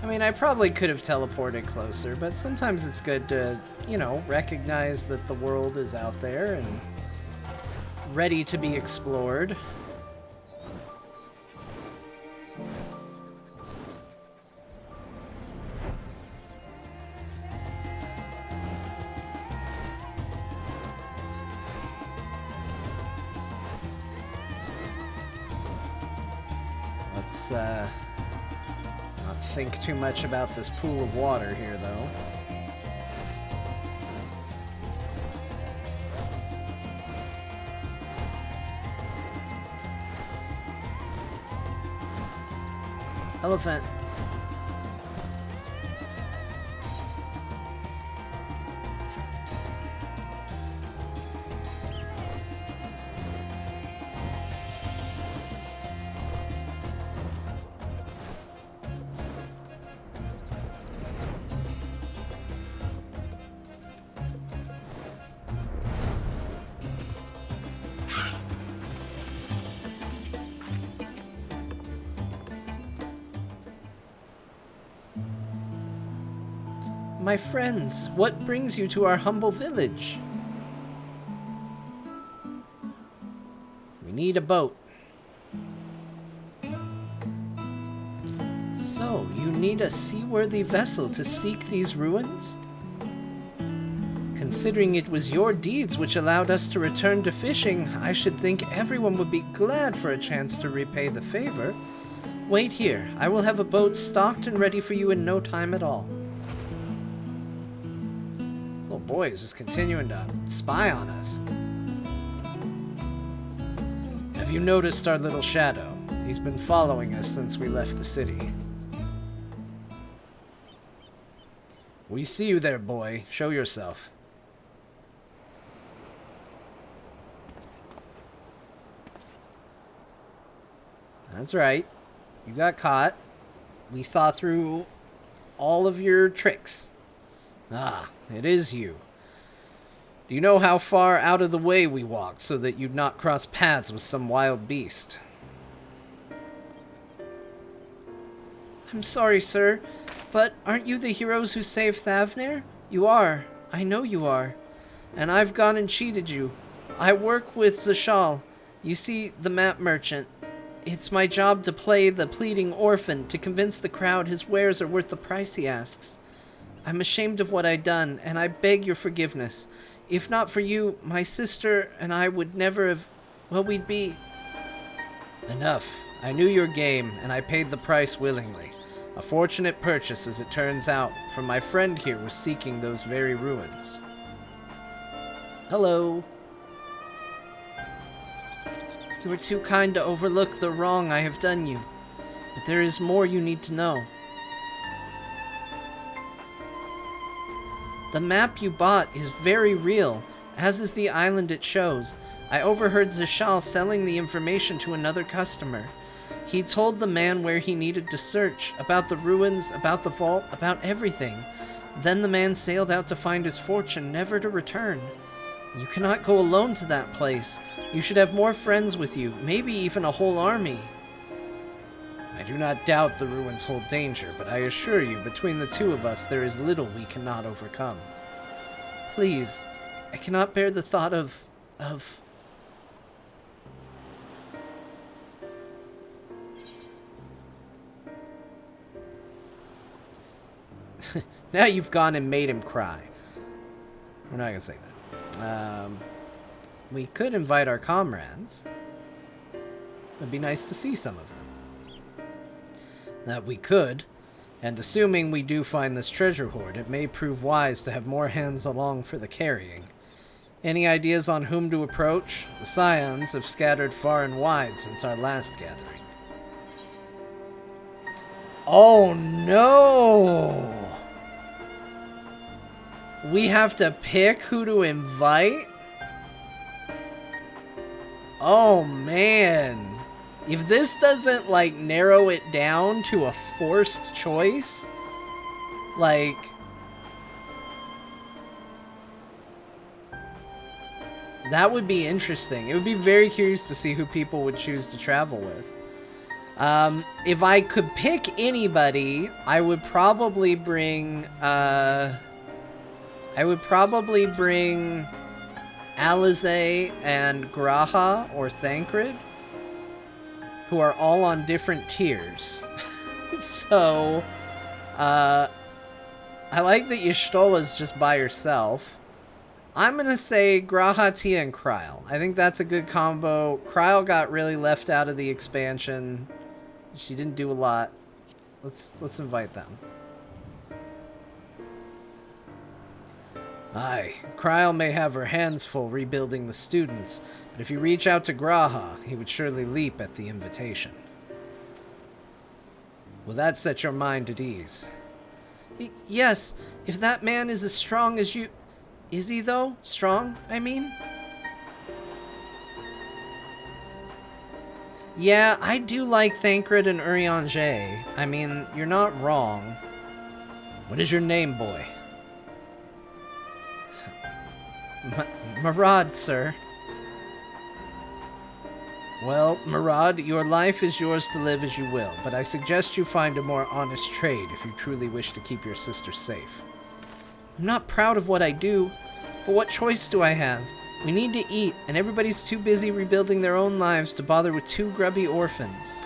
I mean, I probably could have teleported closer, but sometimes it's good to, you know, recognize that the world is out there and ready to be explored. Let's, not think too much about this pool of water here, though. Elephant. My friends, what brings you to our humble village? We need a boat. So, you need a seaworthy vessel to seek these ruins? Considering it was your deeds which allowed us to return to fishing, I should think everyone would be glad for a chance to repay the favor. Wait here. I will have a boat stocked and ready for you in no time at all. This little boy is just continuing to spy on us. Have you noticed our little shadow? He's been following us since we left the city. We see you there, boy. Show yourself. That's right. You got caught. We saw through all of your tricks. Ah, it is you. Do you know how far out of the way we walked so that you'd not cross paths with some wild beast? I'm sorry, sir, but aren't you the heroes who saved Thavner? You are. I know you are. And I've gone and cheated you. I work with Zashal. You see, the map merchant. It's my job to play the pleading orphan, to convince the crowd his wares are worth the price he asks. I'm ashamed of what I've done, and I beg your forgiveness. If not for you, my sister and I would never have... well, we'd be... Enough. I knew your game, and I paid the price willingly. A fortunate purchase, as it turns out, for my friend here was seeking those very ruins. Hello. You were too kind to overlook the wrong I have done you, but there is more you need to know. The map you bought is very real, as is the island it shows. I overheard Zashal selling the information to another customer. He told the man where he needed to search, about the ruins, about the vault, about everything. Then the man sailed out to find his fortune, never to return. You cannot go alone to that place. You should have more friends with you, maybe even a whole army. I I do not doubt the ruins hold danger, but I assure you, between the two of us, there is little we cannot overcome. Please, I cannot bear the thought of... Now you've gone and made him cry. We're not gonna say that. We could invite our comrades. It'd be nice to see some of them. That we could, and assuming we do find this treasure hoard, it may prove wise to have more hands along for the carrying. Any ideas on whom to approach? The Scions have scattered far and wide since our last gathering. Oh no! We have to pick who to invite? Oh man. If this doesn't, like, narrow it down to a forced choice, like... that would be interesting. It would be very curious to see who people would choose to travel with. If I could pick anybody, I would probably bring, Alize and Graha or Thancred, who are all on different tiers. So, I like that Y'shtola's just by herself. I'm gonna say Graha, Tia, and Kryle. I think that's a good combo. Kryle got really left out of the expansion. She didn't do a lot. Let's invite them. Aye, Kryle may have her hands full rebuilding the students, but if you reach out to Graha, he would surely leap at the invitation. Will that set your mind at ease? Yes, if that man is as strong as you... Is he, though? Strong, I mean? Yeah, I do like Thancred and Urianger. I mean, you're not wrong. What is your name, boy? Murad, sir. Well, Murad, your life is yours to live as you will, but I suggest you find a more honest trade if you truly wish to keep your sister safe. I'm not proud of what I do, but what choice do I have? We need to eat, and everybody's too busy rebuilding their own lives to bother with two grubby orphans.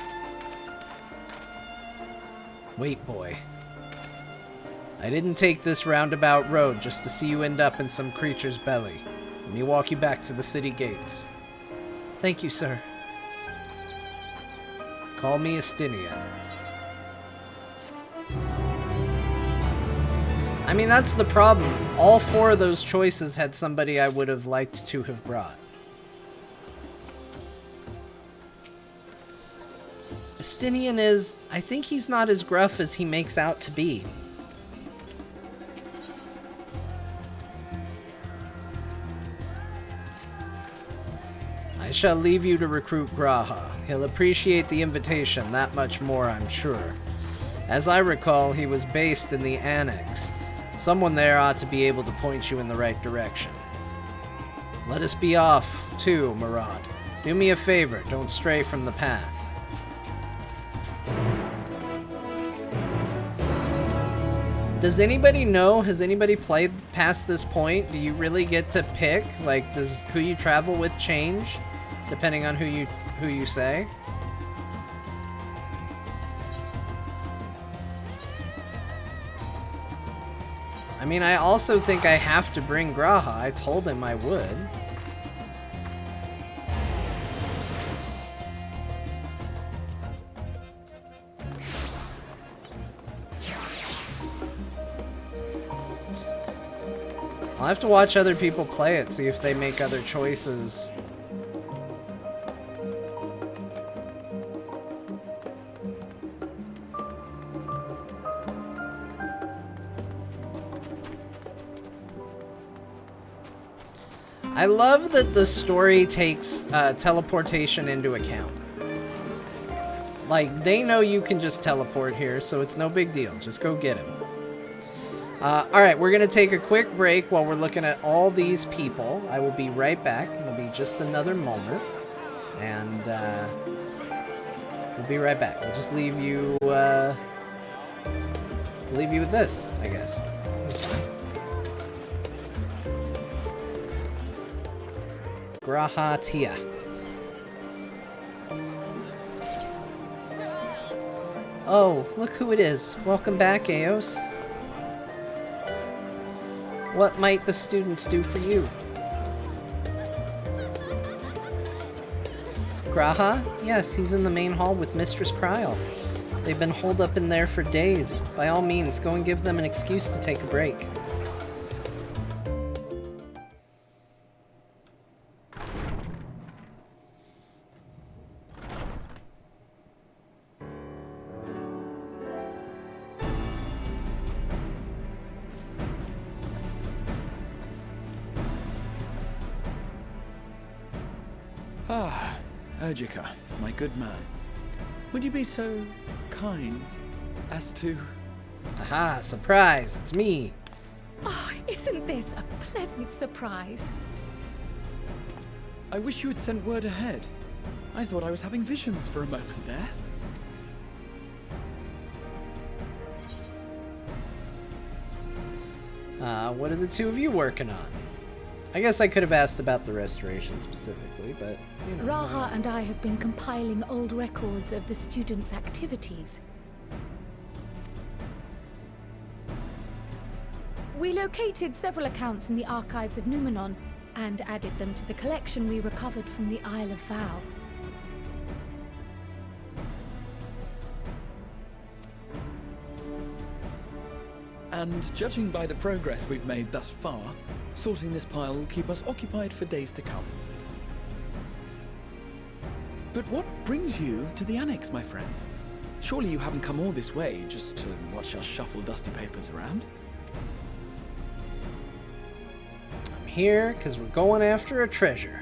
Wait, boy. I didn't take this roundabout road just to see you end up in some creature's belly. Let me walk you back to the city gates. Thank you, sir. Call me Estinian. I mean, that's the problem. All four of those choices had somebody I would have liked to have brought. Estinian is... I think he's not as gruff as he makes out to be. I shall leave you to recruit Graha. He'll appreciate the invitation, that much more, I'm sure. As I recall, he was based in the Annex. Someone there ought to be able to point you in the right direction. Let us be off, too, Murad. Do me a favor, don't stray from the path. Does anybody know? Has anybody played past this point? Do you really get to pick? Like, does who you travel with change depending on who you say? I mean, I also think I have to bring Graha. I told him I would. I'll have to watch other people play it, see if they make other choices. I love that the story takes teleportation into account. Like, they know you can just teleport here, so it's no big deal. Just go get him. Alright, we're going to take a quick break while we're looking at all these people. I will be right back. It'll be just another moment. And, We'll be right back. We'll just leave you, leave you with this, I guess. Graha Tia. Oh, look who it is. Welcome back, Eos. What might the students do for you? Graha? Yes, he's in the main hall with Mistress Kryl. They've been holed up in there for days. By all means, go and give them an excuse to take a break. Ah, Urgika, my good man. Would you be so kind as to... Aha, surprise, it's me. Oh, isn't this a pleasant surprise? I wish you had sent word ahead. I thought I was having visions for a moment there. What are the two of you working on? I guess I could have asked about the restoration specifically, but, you know. Raha and I have been compiling old records of the students' activities. We located several accounts in the archives of Numenon and added them to the collection we recovered from the Isle of Vow. And judging by the progress we've made thus far, sorting this pile will keep us occupied for days to come. But what brings you to the Annex, my friend? Surely you haven't come all this way just to watch us shuffle dusty papers around? I'm here because we're going after a treasure.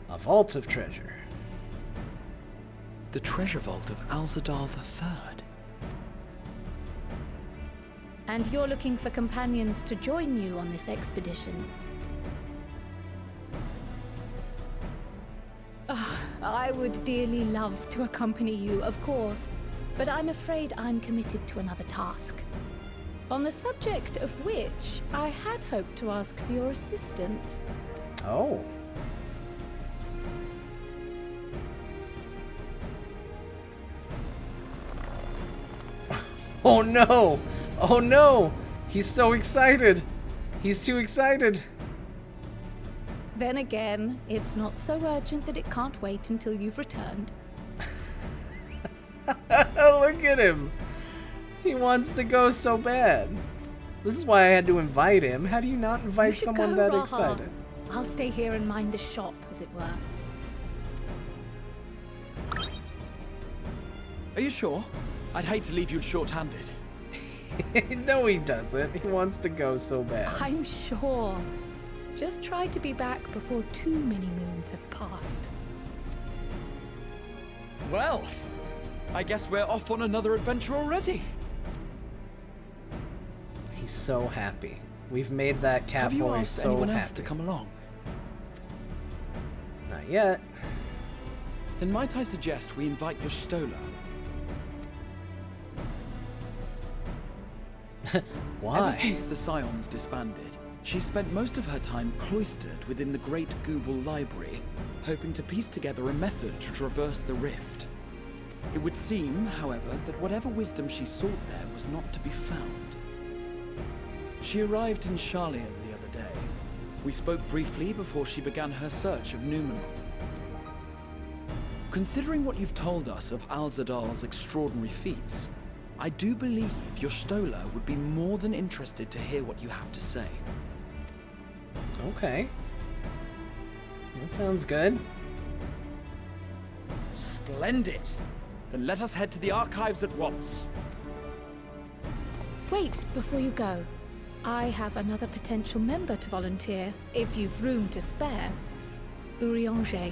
A vault of treasure. The treasure vault of Alzadal III. And you're looking for companions to join you on this expedition. I would dearly love to accompany you, of course, but I'm afraid I'm committed to another task. On the subject of which, I had hoped to ask for your assistance. Oh. Oh no! Oh no! He's so excited! He's too excited! Then again, it's not so urgent that it can't wait until you've returned. Look at him! He wants to go so bad. This is why I had to invite him. How do you not invite someone that excited? I'll stay here and mind the shop, as it were. Are you sure? I'd hate to leave you short-handed. No, he doesn't. He wants to go so bad. I'm sure. Just try to be back before too many moons have passed. Well, I guess we're off on another adventure already. He's so happy. We've made that cat Have you boy asked so anyone happy. else to come along? Not yet. Then might I suggest we invite your Stola? Why? Ever since the Scions disbanded, she spent most of her time cloistered within the Great Google Library, hoping to piece together a method to traverse the rift. It would seem, however, that whatever wisdom she sought there was not to be found. She arrived in Charlian the other day. We spoke briefly before she began her search of Numenon. Considering what you've told us of Alzadal's extraordinary feats, I do believe your Stola would be more than interested to hear what you have to say. Okay. That sounds good. Splendid! Then let us head to the archives at once. Wait, before you go. I have another potential member to volunteer, if you've room to spare. Urianger.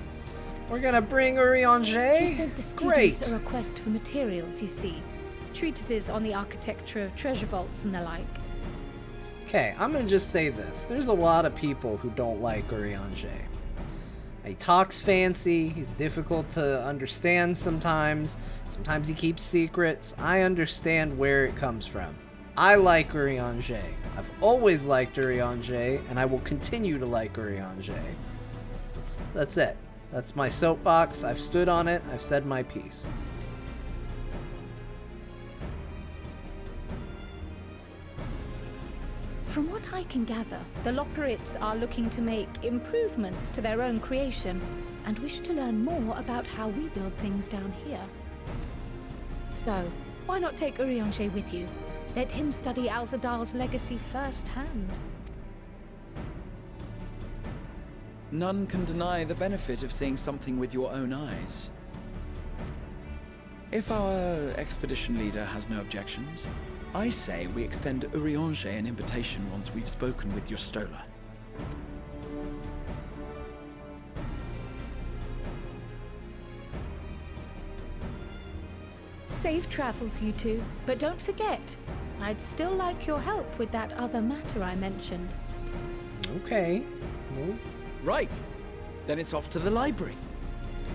We're gonna bring Urianger? She sent the Great! students a request for materials, you see. Treatises on the architecture of treasure vaults and the like. Okay, I'm gonna just say this. There's a lot of people who don't like Urianger. He talks fancy. He's difficult to understand sometimes. Sometimes he keeps secrets. I understand where it comes from. I like Urianger. I've always liked Urianger, and I will continue to like Urianger. That's it. That's my soapbox. I've stood on it. I've said my piece. From what I can gather, the Loporrits are looking to make improvements to their own creation and wish to learn more about how we build things down here. So, why not take Urianger with you? Let him study Alzadal's legacy firsthand. None can deny the benefit of seeing something with your own eyes. If our expedition leader has no objections, I say we extend Urianger an invitation once we've spoken with your Stola. Safe travels, you two. But don't forget, I'd still like your help with that other matter I mentioned. Okay. Well, Right. Then it's off to the library.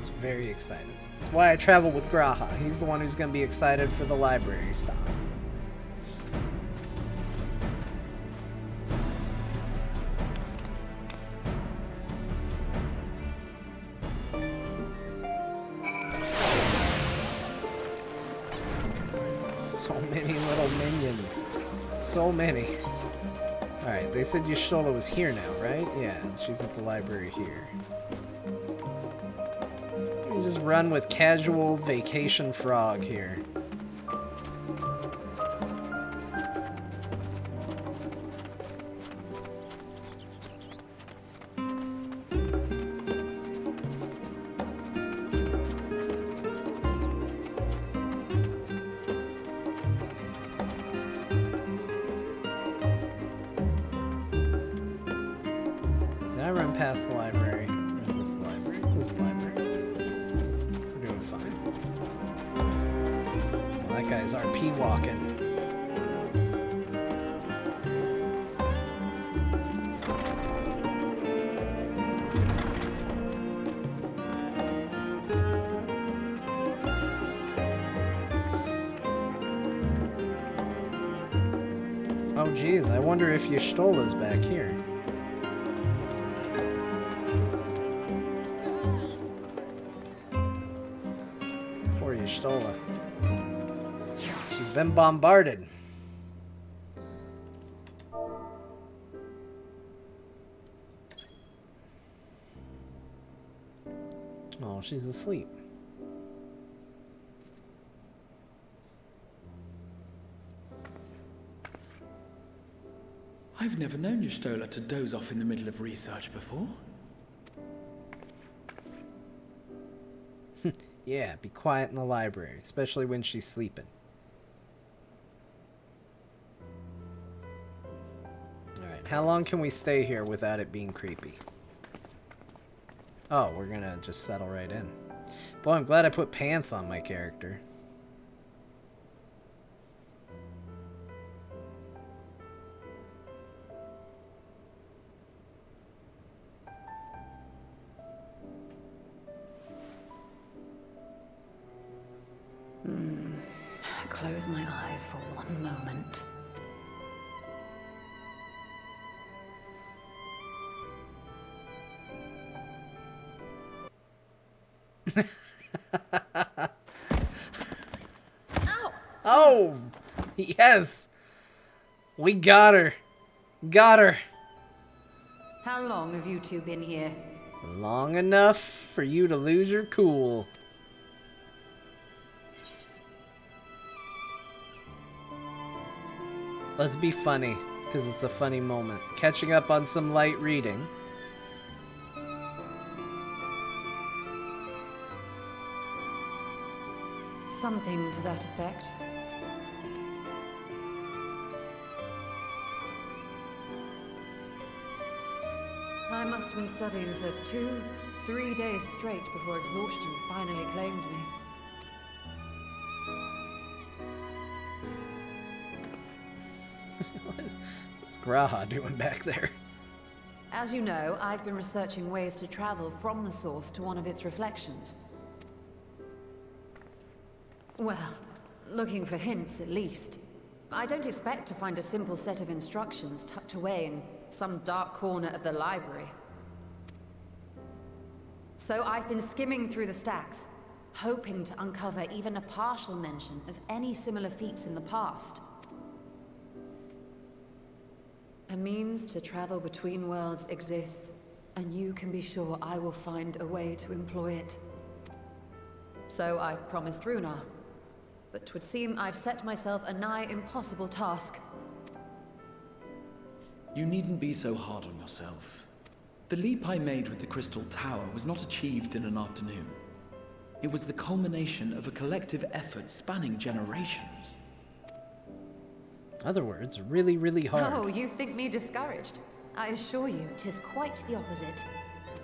it's very exciting. That's why I travel with Graha. He's the one who's going to be excited for the library stop. So many little minions. So many. Alright, they said Y'shtola was here now, right? Yeah, she's at the library here. Let me just run with casual vacation frog here. Did I run past the library? Or is this the library? This is the library. We're doing fine. Well, that guy's RP walking. Oh geez, I wonder if Y'shtola's back here. Poor Y'shtola. She's been bombarded. Oh, she's asleep. I've never known Y'shtola to doze off in the middle of research before. Yeah, be quiet in the library, especially when she's sleeping. Alright, how long can we stay here without it being creepy? Oh, we're gonna just settle right in. Boy, I'm glad I put pants on my character. Close my eyes for one moment. Ow! Oh! Yes! We got her! Got her! How long have you two been here? Long enough for you to lose your cool. Let's be funny, because it's a funny moment. Catching up on some light reading. Something to that effect. I must have been studying for 2-3 days straight before exhaustion finally claimed me. What's Graha doing back there? As you know, I've been researching ways to travel from the source to one of its reflections. Well, looking for hints at least. I don't expect to find a simple set of instructions tucked away in some dark corner of the library. So I've been skimming through the stacks, hoping to uncover even a partial mention of any similar feats in the past. A means to travel between worlds exists, and you can be sure I will find a way to employ it. So I promised Runar, but 'twould seem I've set myself a nigh impossible task. You needn't be so hard on yourself. The leap I made with the Crystal Tower was not achieved in an afternoon. It was the culmination of a collective effort spanning generations. In other words, really, really hard. Oh, you think me discouraged? I assure you, 'tis quite the opposite.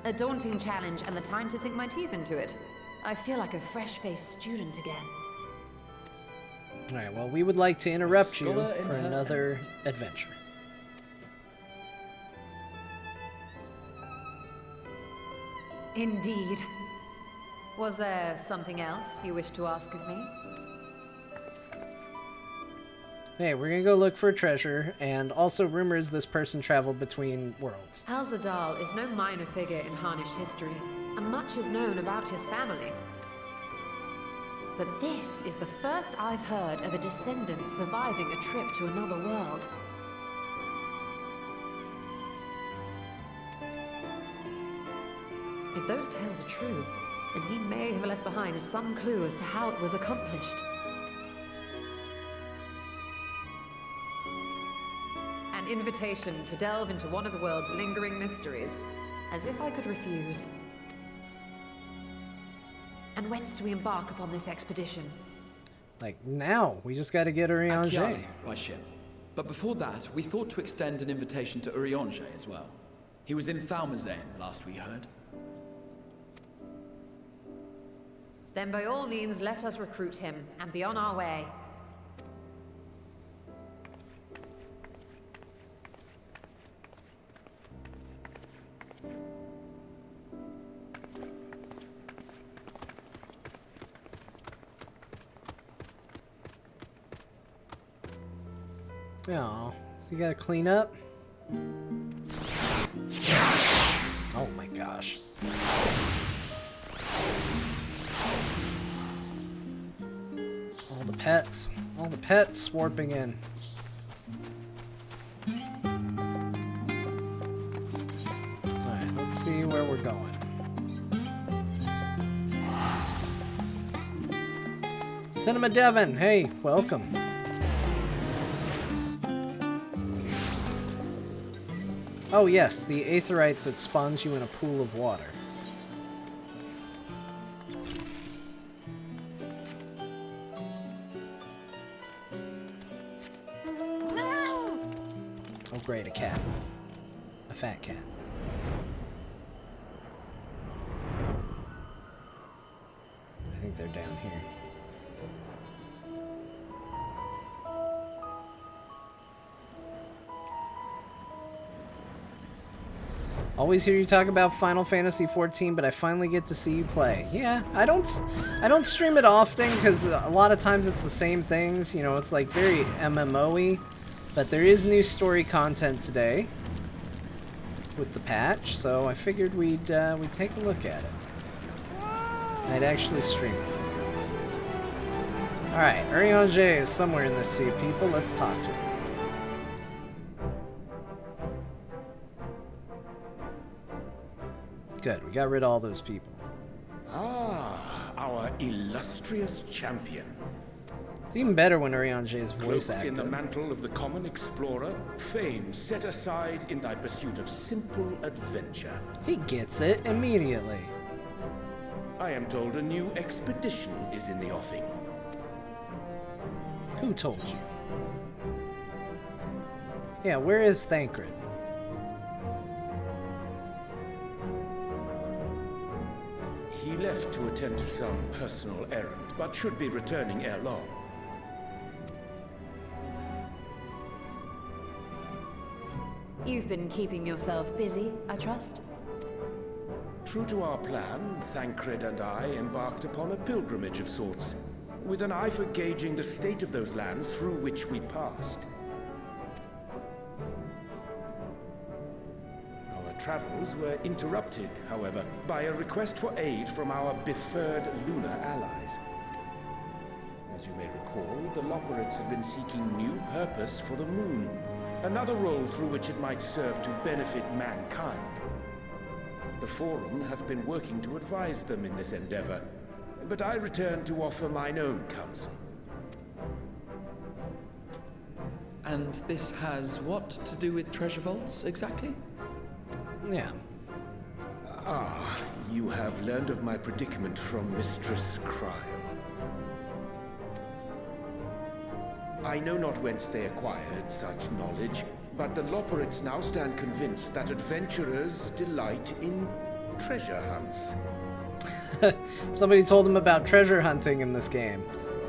A daunting challenge and the time to sink my teeth into it. I feel like a fresh-faced student again. Alright, well, we would like to interrupt you Scholar in for her another end. adventure. Indeed. Was there something else you wish to ask of me? Hey, we're gonna go look for a treasure, and also rumors this person traveled between worlds. Alzadal is no minor figure in Harnish history, and much is known about his family. But this is the first I've heard of a descendant surviving a trip to another world. If those tales are true, then he may have left behind some clue as to how it was accomplished. An invitation to delve into one of the world's lingering mysteries. As if I could refuse. And whence do we embark upon this expedition? Like, now, we just gotta get Urianger. XIV by ship. But before that, we thought to extend an invitation to Urianger as well. He was in Thalmazane, last we heard. Then by all means, let us recruit him, and be on our way. Oh, so you gotta clean up? Oh my gosh. All the pets warping in. Alright, let's see where we're going. Cinema Devon, hey, welcome. Oh yes, the aetherite that spawns you in a pool of water. Oh great, a cat. A fat cat. I think they're down here. Always hear you talk about Final Fantasy XIV, but I finally get to see you play. Yeah, I don't stream it often because a lot of times it's the same things. You know, it's like very MMO-y. But there is new story content today with the patch, so I figured we'd take a look at it. I'd actually stream it for you guys. Alright, Urianger is somewhere in this sea of people. Let's talk to him. Good, we got rid of all those people. Ah, our illustrious champion. It's even better when Urianger's voice Cloaked in the acted. mantle of the common explorer, fame set aside in thy pursuit of simple adventure. He gets it immediately. I am told a new expedition is in the offing. Who told you? Yeah, where is Thancred? He left to attend to some personal errand, but should be returning ere long. You've been keeping yourself busy, I trust? True to our plan, Thancred and I embarked upon a pilgrimage of sorts, with an eye for gauging the state of those lands through which we passed. Our travels were interrupted, however, by a request for aid from our befurred lunar allies. As you may recall, the Loporrits had been seeking new purpose for the moon, another role through which it might serve to benefit mankind. The Forum hath been working to advise them in this endeavor, but I return to offer mine own counsel. And this has what to do with treasure vaults, exactly? Yeah. Ah, you have learned of my predicament from Mistress Cryle. I know not whence they acquired such knowledge, but the Loporrits now stand convinced that adventurers delight in treasure hunts. Somebody told them about treasure hunting in this game.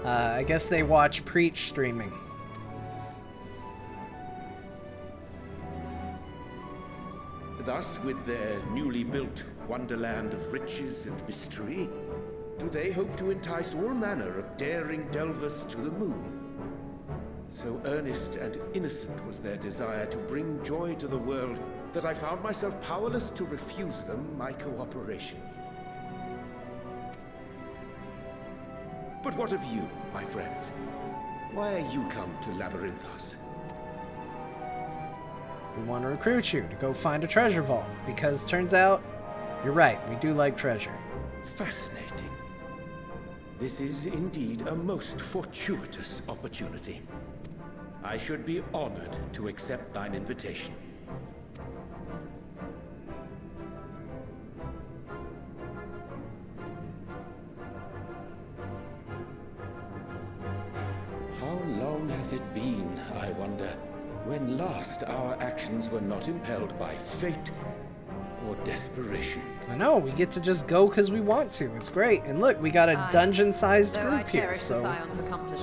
I guess they watch Preach streaming. Thus, with their newly built wonderland of riches and mystery, do they hope to entice all manner of daring delvers to the moon? So earnest and innocent was their desire to bring joy to the world that I found myself powerless to refuse them my cooperation. But what of you, my friends? Why are you come to Labyrinthos? We want to recruit you to go find a treasure vault, because turns out, you're right, we do like treasure. Fascinating. This is indeed a most fortuitous opportunity. I should be honored to accept thine invitation. How long has it been, I wonder, when last our actions were not impelled by fate or desperation? I know, we get to just go because we want to. It's great. And look, we got a dungeon-sized group here. So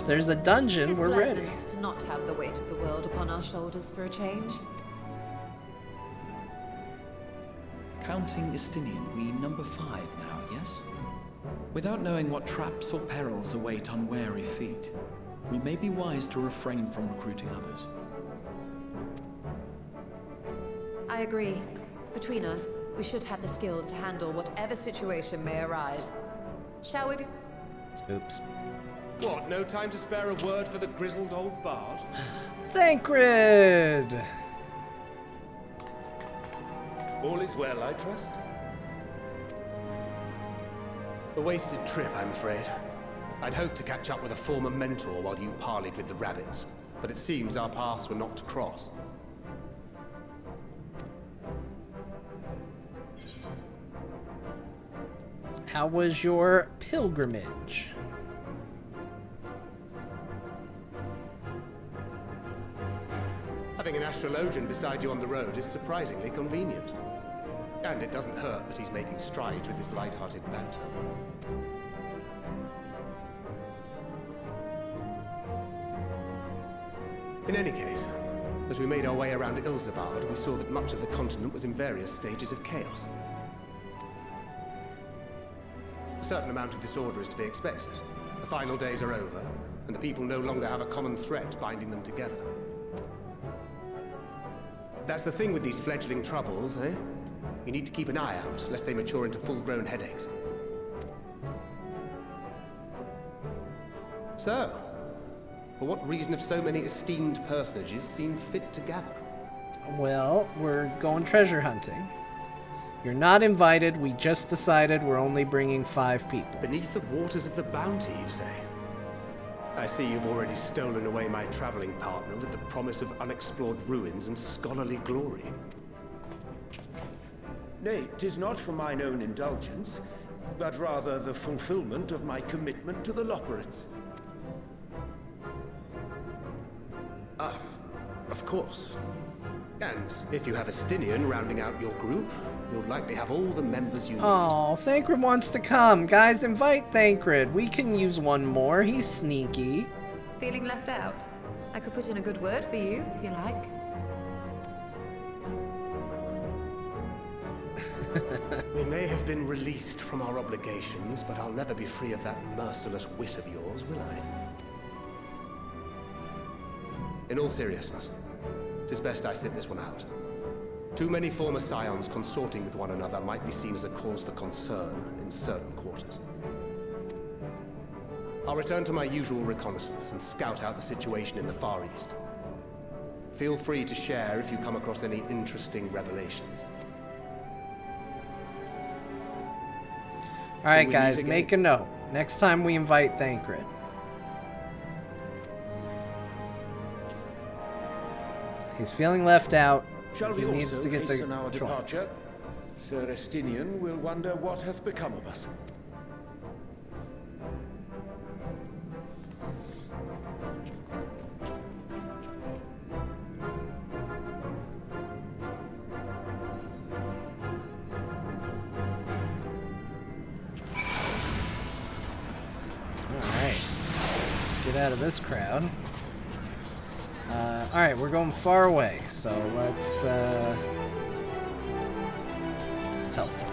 there's a dungeon, we're ready. It is pleasant to not have the weight of the world upon our shoulders for a change. Counting Istinian, we number 5 now, yes? Without knowing what traps or perils await unwary feet, we may be wise to refrain from recruiting others. I agree. Between us, we should have the skills to handle whatever situation may arise. Shall we be... Oops. What, no time to spare a word for the grizzled old bard? Thancred! All is well, I trust? A wasted trip, I'm afraid. I'd hoped to catch up with a former mentor while you parleyed with the rabbits, but it seems our paths were not to cross. How was your pilgrimage? Having an astrologian beside you on the road is surprisingly convenient. And it doesn't hurt that he's making strides with his light-hearted banter. In any case, as we made our way around Ilzabard, we saw that much of the continent was in various stages of chaos. A certain amount of disorder is to be expected. The final days are over, and the people no longer have a common threat binding them together. That's the thing with these fledgling troubles, eh? You need to keep an eye out, lest they mature into full-grown headaches. So, for what reason have so many esteemed personages seemed fit to gather? Well, we're going treasure hunting. You're not invited, we just decided we're only bringing 5 people. Beneath the waters of the bounty, you say? I see you've already stolen away my traveling partner with the promise of unexplored ruins and scholarly glory. Nay, 'tis not for mine own indulgence, but rather the fulfillment of my commitment to the Loporrits. Of course. And if you have Estinian rounding out your group, you'll likely have all the members you need. Oh, Thancred wants to come. Guys, invite Thancred. We can use one more. He's sneaky. Feeling left out? I could put in a good word for you, if you like. We may have been released from our obligations, but I'll never be free of that merciless wit of yours, will I? In all seriousness, it is best I sit this one out. Too many former scions consorting with one another might be seen as a cause for concern in certain quarters. I'll return to my usual reconnaissance and scout out the situation in the Far East. Feel free to share if you come across any interesting revelations. Alright guys, make a note. Next time we invite Thancred. He's feeling left out. Shall we He needs also to get the hasten our trunks. departure? Sir Estinian will wonder what hath become of us. Get out of this crowd. Alright, we're going far away, so let's teleport.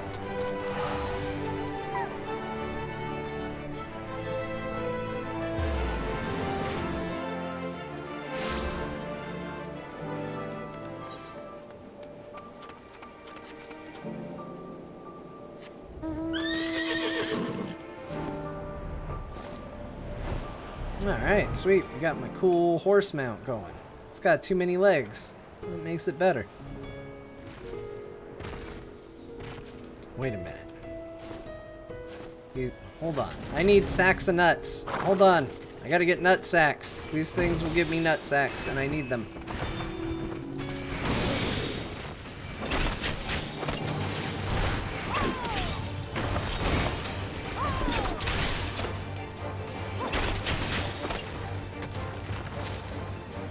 Alright, sweet. We got my cool horse mount going. It's got too many legs. That makes it better. Wait a minute. Hold on. I need sacks of nuts. Hold on. I gotta get nut sacks. These things will give me nut sacks, and I need them.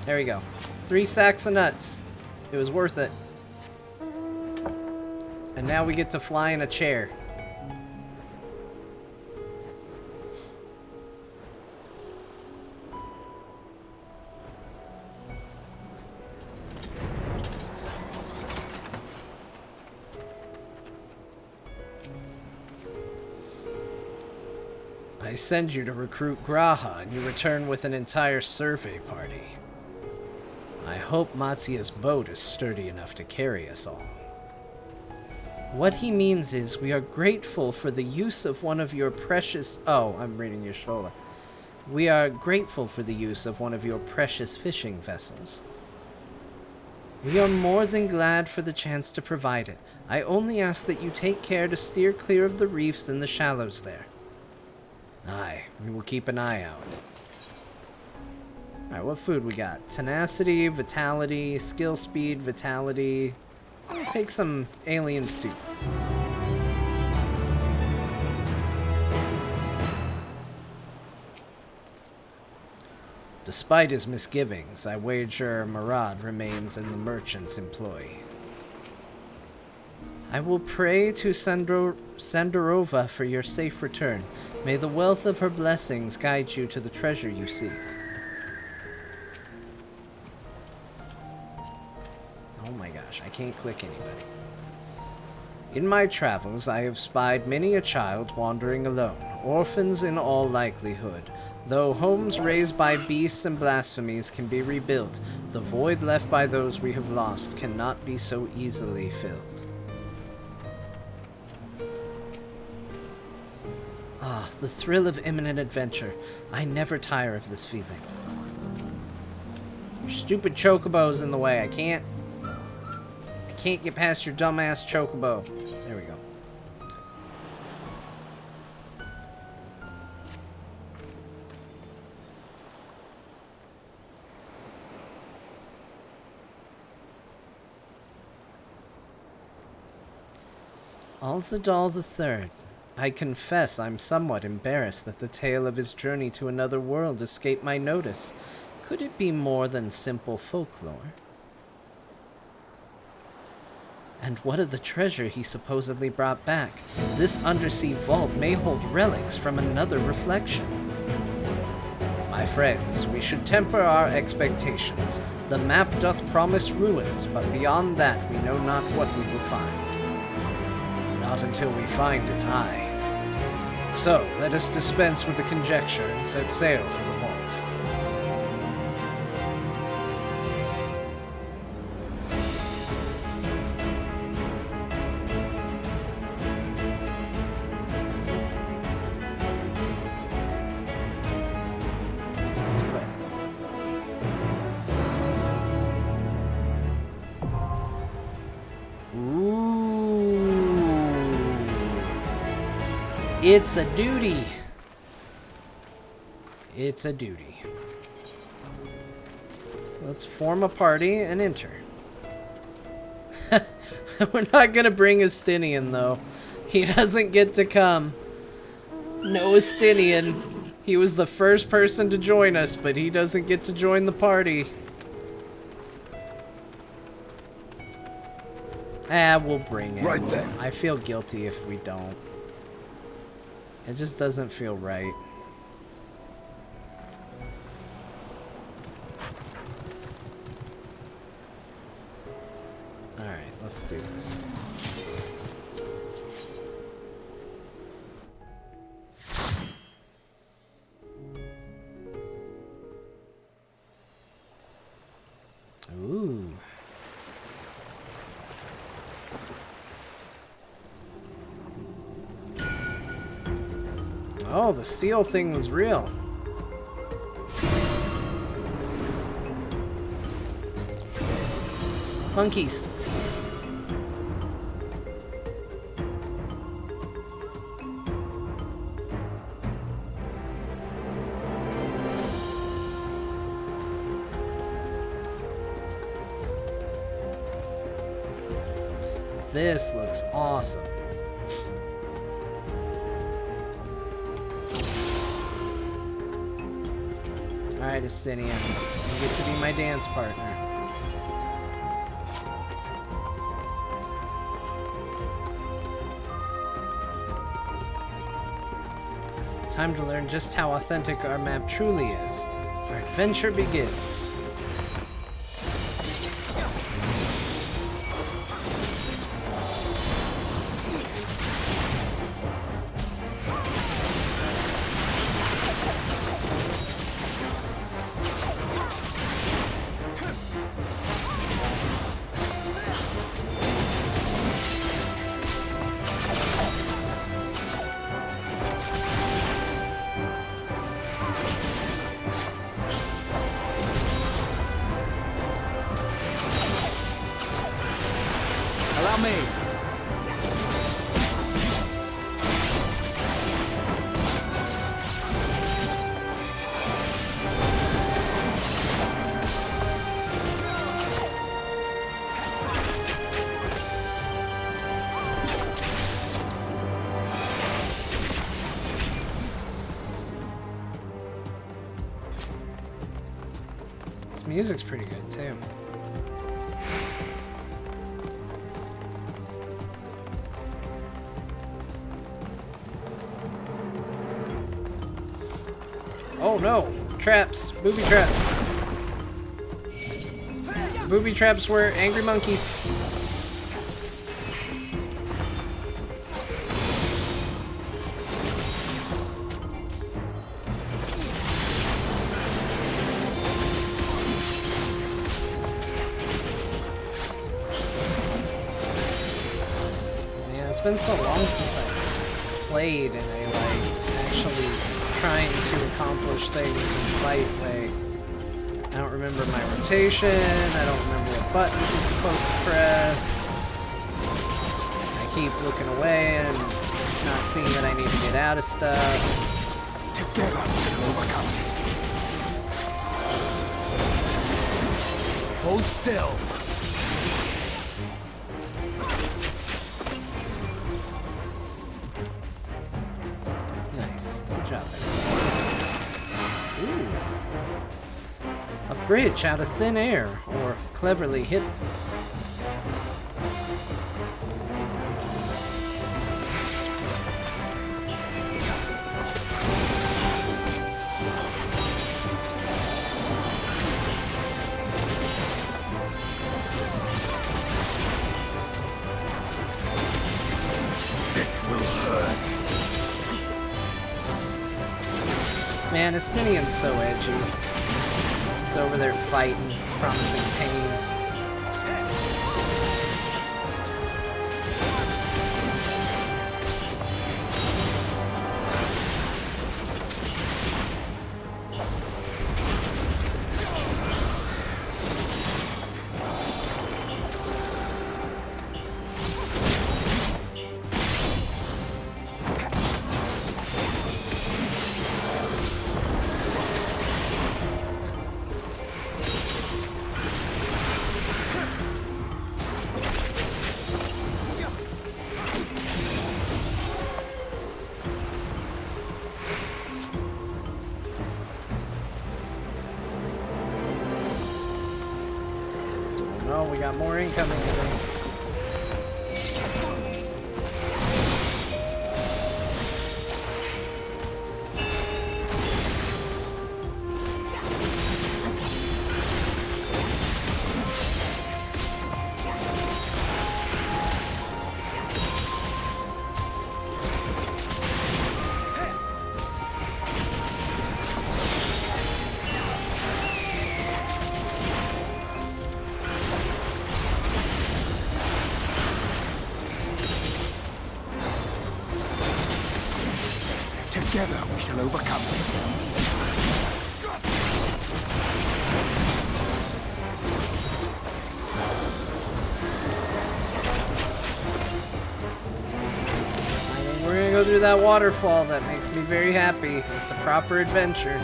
There we go. 3 sacks of nuts. It was worth it. And now we get to fly in a chair. I send you to recruit Graha, and you return with an entire survey party. I hope Matsuya's boat is sturdy enough to carry us all. What he means is, we are grateful for the use of one of your precious... Oh, I'm reading your shola. We are grateful for the use of one of your precious fishing vessels. We are more than glad for the chance to provide it. I only ask that you take care to steer clear of the reefs and the shallows there. Aye, we will keep an eye out. Alright, what food we got? Tenacity, vitality, skill speed, vitality. I'll take some alien soup. Despite his misgivings, I wager Murad remains in the merchant's employ. I will pray to Sandorova for your safe return. May the wealth of her blessings guide you to the treasure you seek. Oh my gosh, I can't click anybody. In my travels, I have spied many a child wandering alone, orphans in all likelihood. Though homes raised by beasts and blasphemies can be rebuilt, the void left by those we have lost cannot be so easily filled. Ah, the thrill of imminent adventure. I never tire of this feeling. Your stupid chocobo's in the way. I can't get past your dumbass chocobo. There we go. Alzadal III. I confess I'm somewhat embarrassed that the tale of his journey to another world escaped my notice. Could it be more than simple folklore? And what of the treasure he supposedly brought back? This undersea vault may hold relics from another reflection. My friends, we should temper our expectations. The map doth promise ruins, but beyond that we know not what we will find. Not until we find it, aye. So, let us dispense with the conjecture and set sail for the vault. It's a duty. It's a duty. Let's form a party and enter. We're not gonna bring Estinian though. He doesn't get to come. No Estinian. He was the first person to join us, but he doesn't get to join the party. We'll bring him. Right then. I feel guilty if we don't. It just doesn't feel right. Alright, let's do this. Ooh. Oh, the seal thing was real. Monkeys. This looks awesome. Alright, Estinian. You get to be my dance partner. Time to learn just how authentic our map truly is. Our adventure begins. Allow me. This music's pretty good too. Oh no! Traps! Booby traps! Booby traps were angry monkeys. Yeah, it's been so long since I played and I actually trying to accomplish things in fight way. I don't remember my rotation, I don't remember what buttons I'm supposed to press. I keep looking away and not seeing that I need to get out of stuff. Together we'll overcome this. Hold still. Nice. Good job there. Ooh. A bridge out of thin air, or cleverly hidden. This will hurt. Man, Estinian's so edgy. Just over there fighting, promising pain. Oh, we got more incoming. Together we shall overcome this. We're gonna go through that waterfall. That makes me very happy. It's a proper adventure.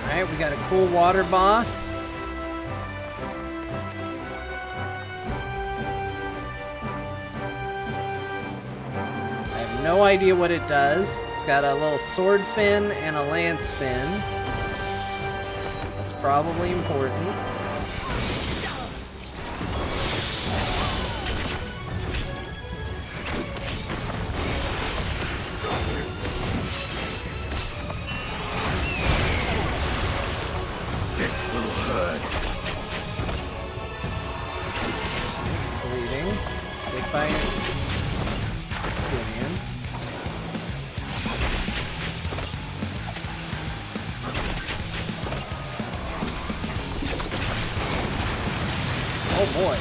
Alright, we got a cool water boss. I have no idea what it does. It's got a little sword fin and a lance fin. That's probably important. This will hurt. Bleeding. Stick by Stinian. Oh boy.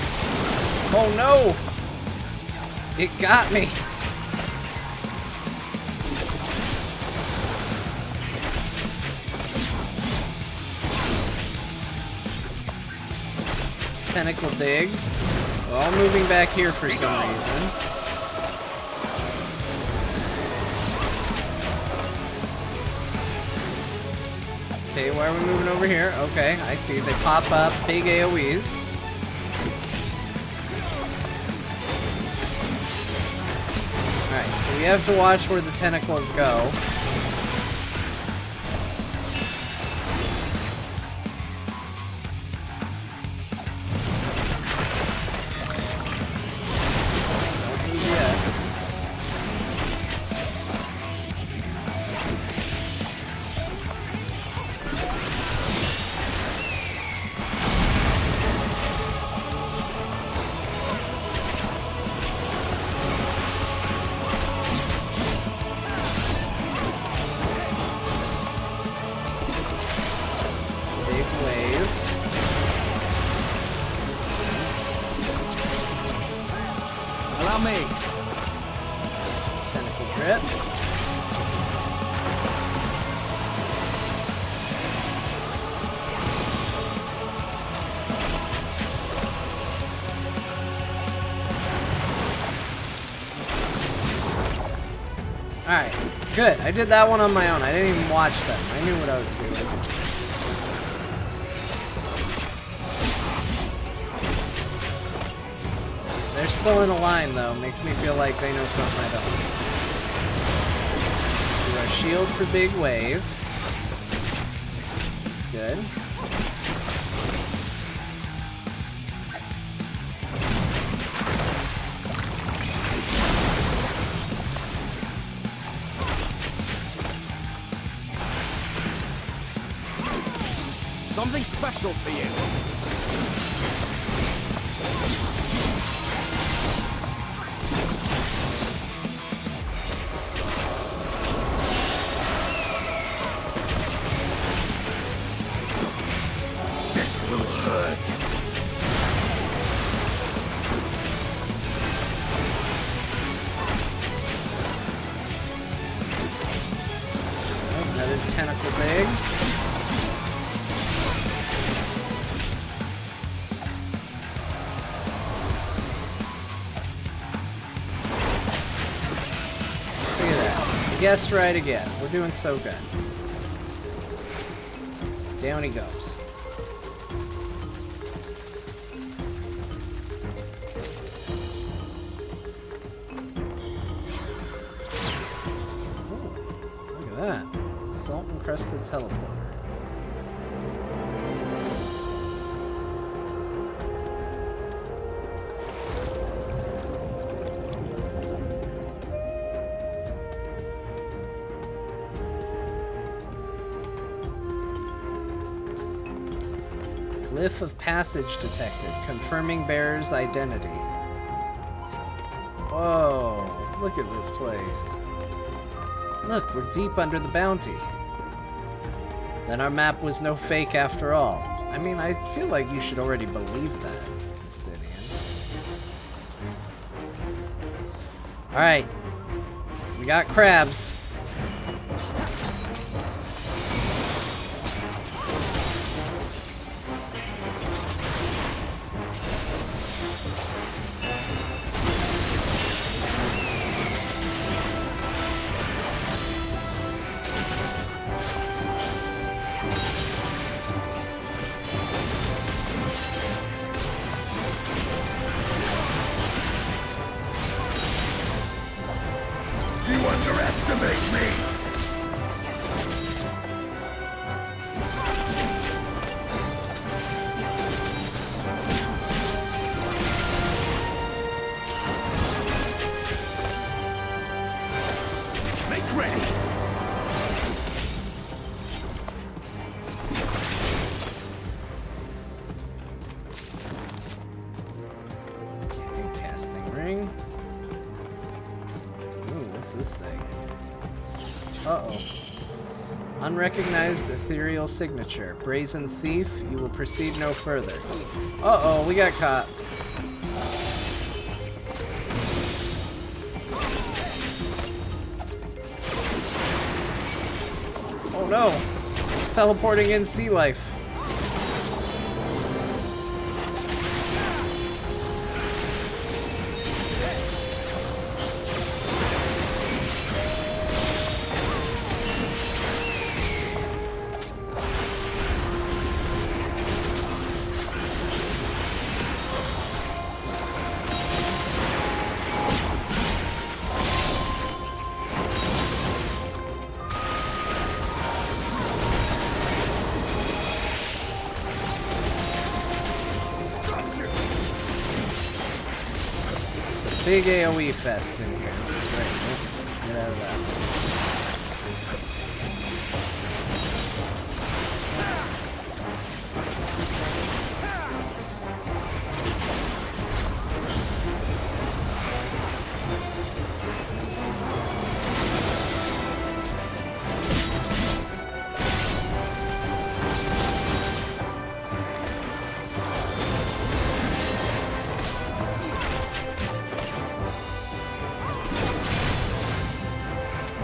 Oh no! It got me! Tentacle dig. We're all moving back here for some reason. Okay, why are we moving over here? Okay, I see. They pop up. Big AoEs. Alright, so we have to watch where the tentacles go. Alright, good. I did that one on my own. I didn't even watch them. I knew what I was doing. They're still in a line, though. Makes me feel like they know something I don't. Do our shield for big wave. That's good. Something special for you. This will hurt. Another tentacle big. Look at that. You guessed right again. We're doing so good. Down he goes. Oh, look at that. Salt encrusted teleporter. Glyph of passage detected, confirming bearer's identity. Whoa, look at this place. Look, we're deep under the bounty. Then our map was no fake after all. I mean, I feel like you should already believe that, Justinian. Alright. We got crabs. You underestimate me! Make ready! Okay, casting ring. This thing. Uh-oh. Unrecognized ethereal signature. Brazen thief, you will proceed no further. Uh-oh, we got caught. Oh no! It's teleporting in sea life. Big AoE fest in here. This is great. Get out of that.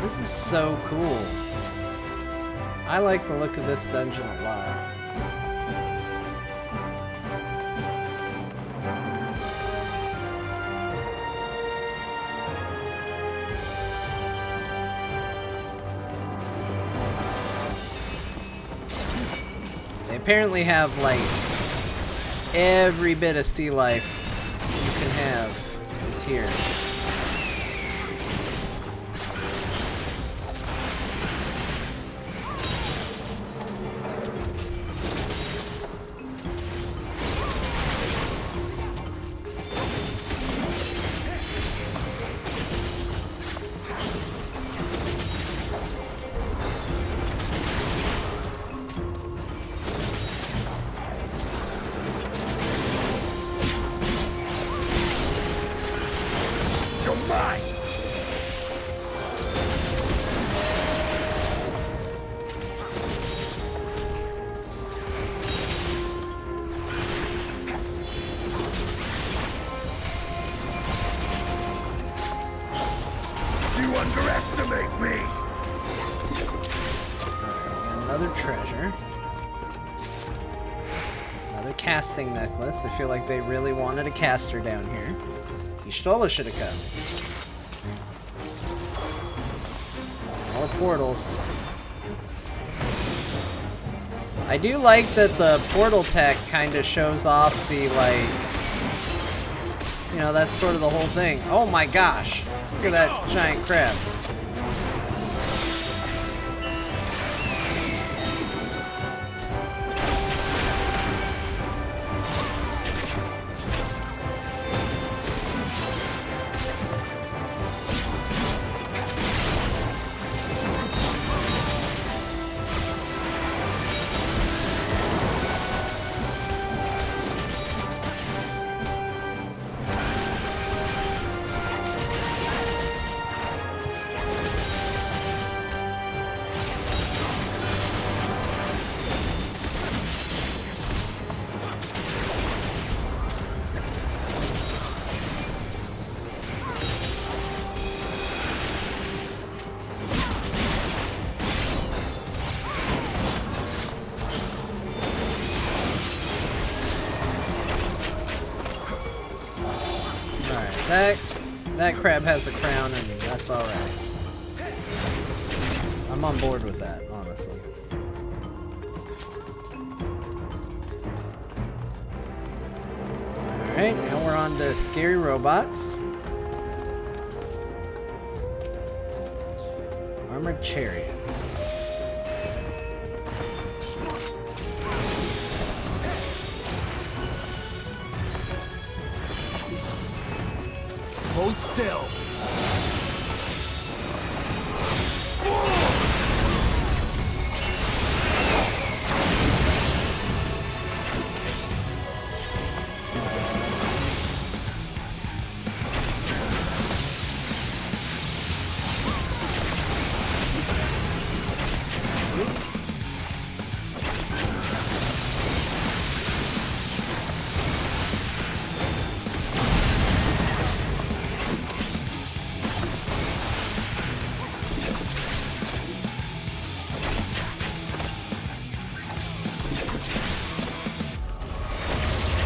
This is so cool. I like the look of this dungeon a lot. They apparently have, like, every bit of sea life you can have is here. Another treasure. Another casting necklace. I feel like they really wanted a caster down here. Y'shtola should have come. More portals. I do like that the portal tech kind of shows off the, like, you know, that's sort of the whole thing. Oh my gosh! Look at that giant crab. That crab has a crown and that's alright. I'm on board with that, honestly. Alright, now we're on to scary robots. Armored chariot. Hold still.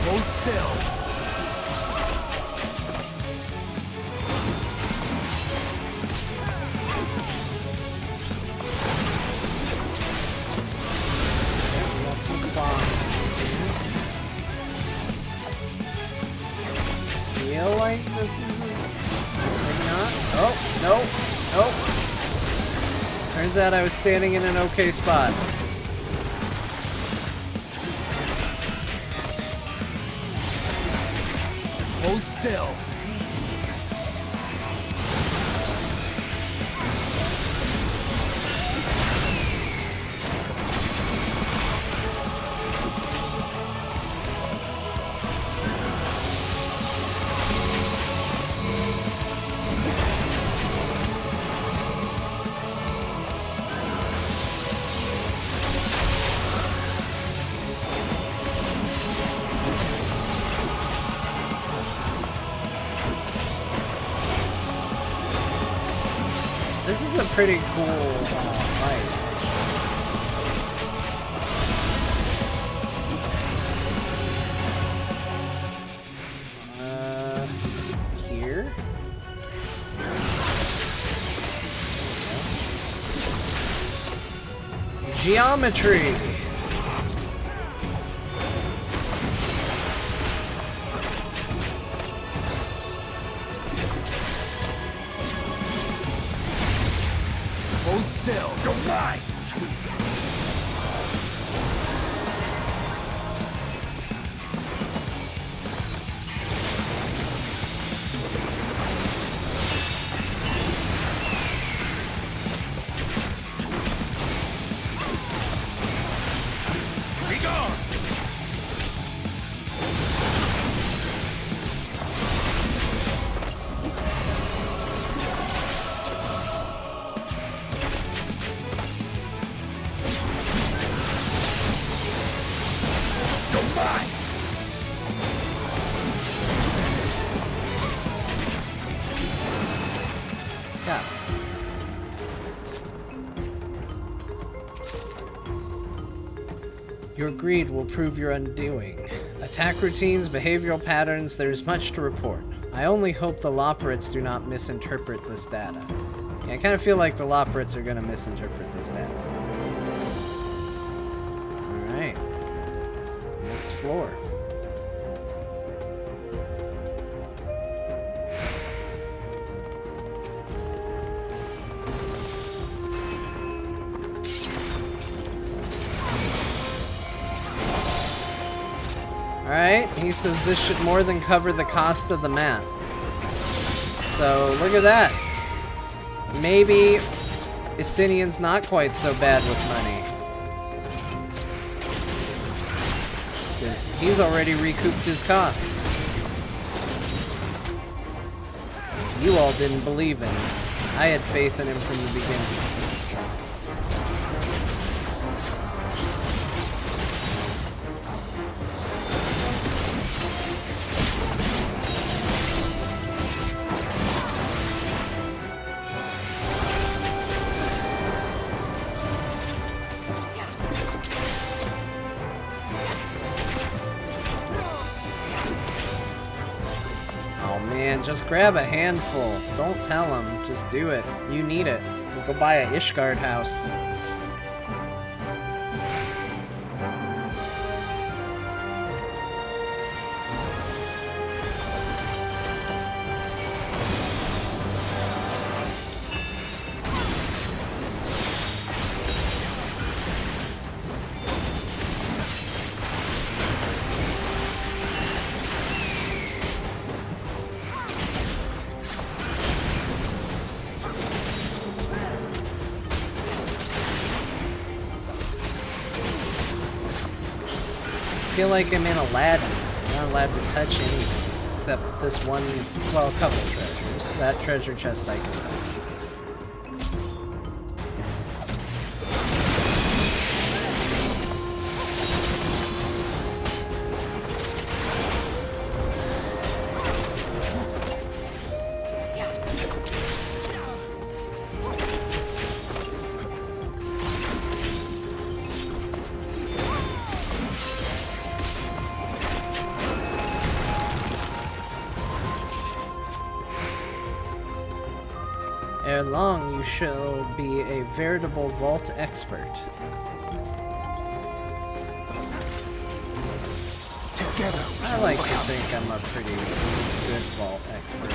Hold still. Feel like this is maybe not. Oh, no, nope. Turns out I was standing in an okay spot. Hold still. This is a pretty cool fight. Here? Geometry! Hold still. You're right. Your greed will prove your undoing. Attack routines, behavioral patterns, there is much to report. I only hope the Loperates do not misinterpret this data. Yeah, I kind of feel like the Loperates are going to misinterpret this data. Alright. Next floor. Alright, he says this should more than cover the cost of the map. So, look at that. Maybe Estinian's not quite so bad with money. Because he's already recouped his costs. You all didn't believe in him. I had faith in him from the beginning. Just grab a handful. Don't tell him. Just do it. You need it. We'll go buy a Ishgard house. I feel like I'm in Aladdin. I'm not allowed to touch anything except this one, well, a couple treasures. That treasure chest I can touch. Ere long, you shall be a veritable vault expert. Together, I like to think I'm a pretty good vault expert.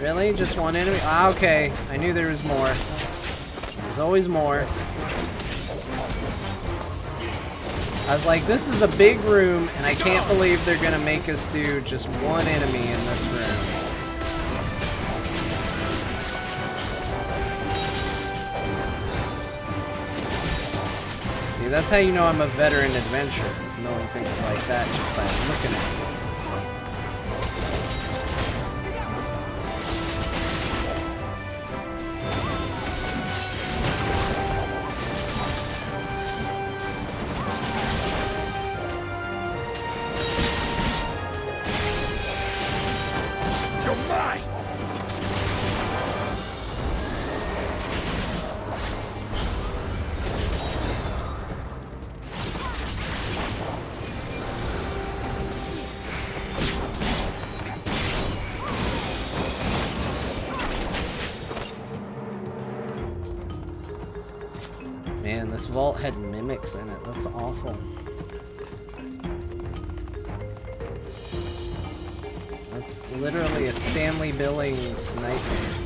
Really? Just one enemy? Ah, okay. I knew there was more. There's always more. I was like, this is a big room, and I can't believe they're gonna make us do just one enemy in this room. See, that's how you know I'm a veteran adventurer, because no one thinks like that just by looking at me. Man, this vault had mimics in it. That's awful. That's literally a Stanley Billings nightmare.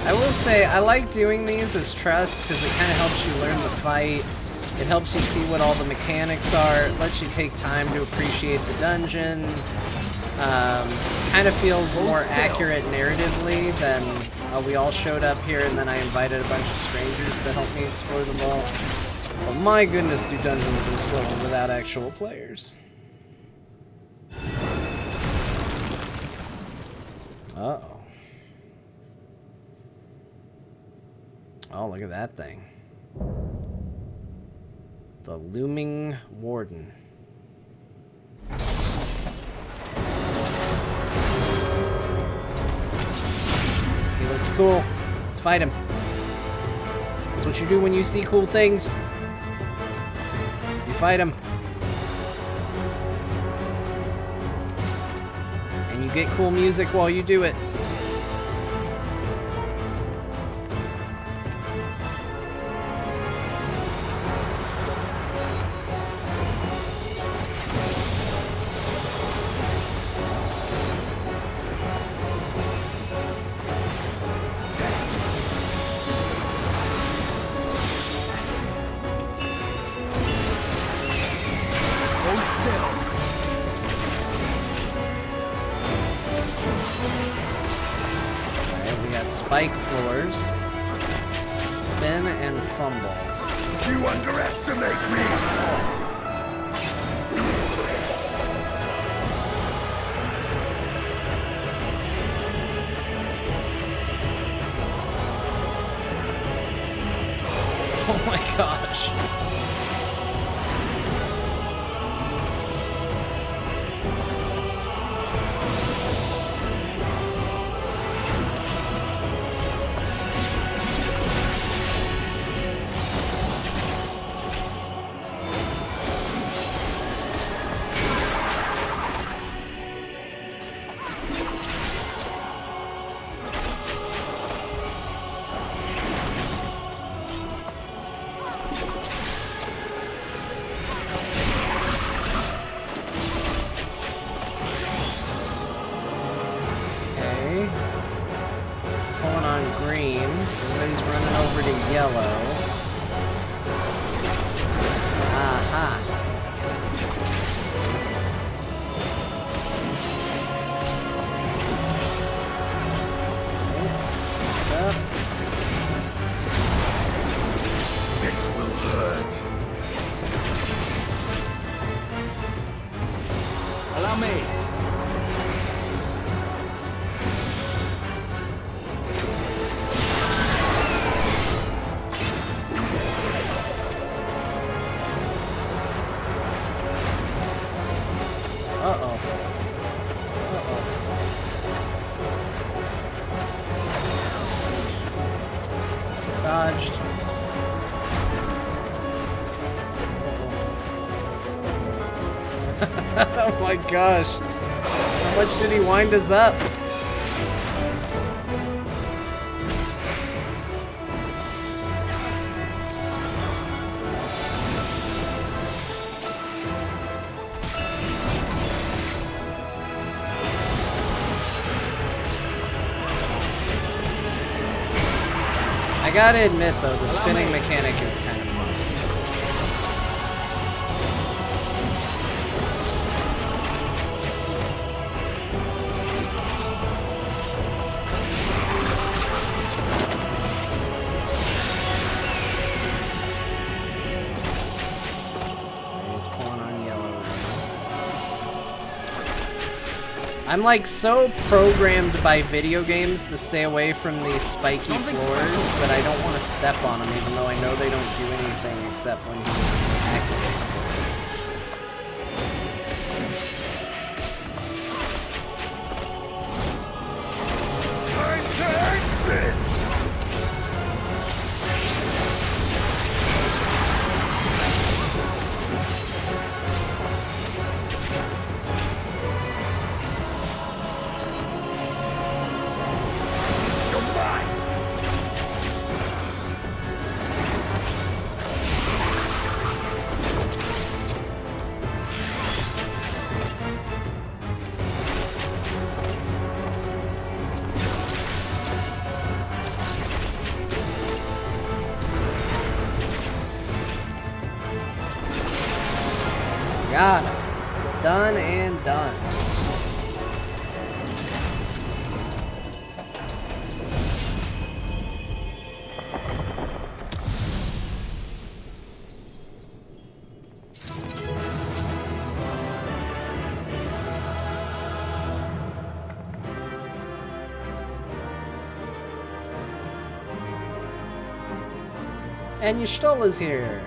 I will say, I like doing these as trust because it kind of helps you learn the fight. It helps you see what all the mechanics are. It lets you take time to appreciate the dungeon. Kind of feels more accurate narratively than we all showed up here and then I invited a bunch of strangers to help me explore the vault. But my goodness, do dungeons go slow without actual players. Uh-oh. Oh, look at that thing. The Looming Warden. He looks cool. Let's fight him. That's what you do when you see cool things. You fight him. And you get cool music while you do it. Spike floors. Spin and fumble. You underestimate me! Oh my gosh. Dodged. Oh my gosh. How much did he wind us up? I gotta admit though, the spinning mechanic is kind of fun. He's pulling on yellow. I'm like so programmed by video games to stay away from these spiky floors that I don't want to step on them, even though I know they don't do anything except when he activates it. Time to end this! Got him. Done and done. And Y'shtola's here.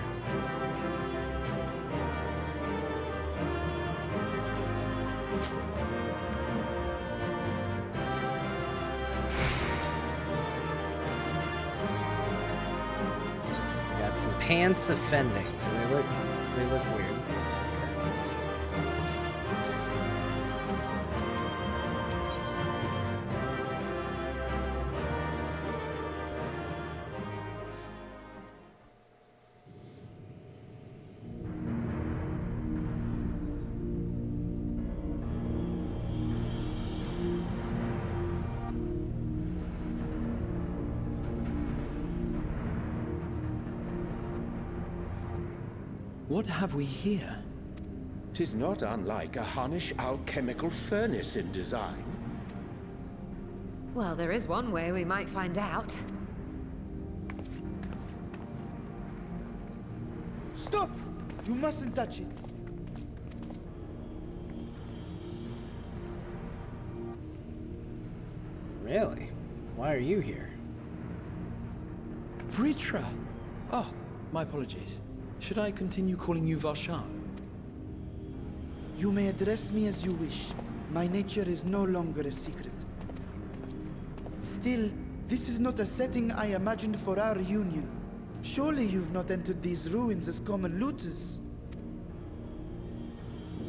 Got some pants offending. They look weird. What have we here? 'Tis not unlike a Hunnish alchemical furnace in design. Well, there is one way we might find out. Stop! You mustn't touch it. Really? Why are you here? Vritra! Oh, my apologies. Should I continue calling you Varshan? You may address me as you wish. My nature is no longer a secret. Still, this is not a setting I imagined for our reunion. Surely you've not entered these ruins as common looters.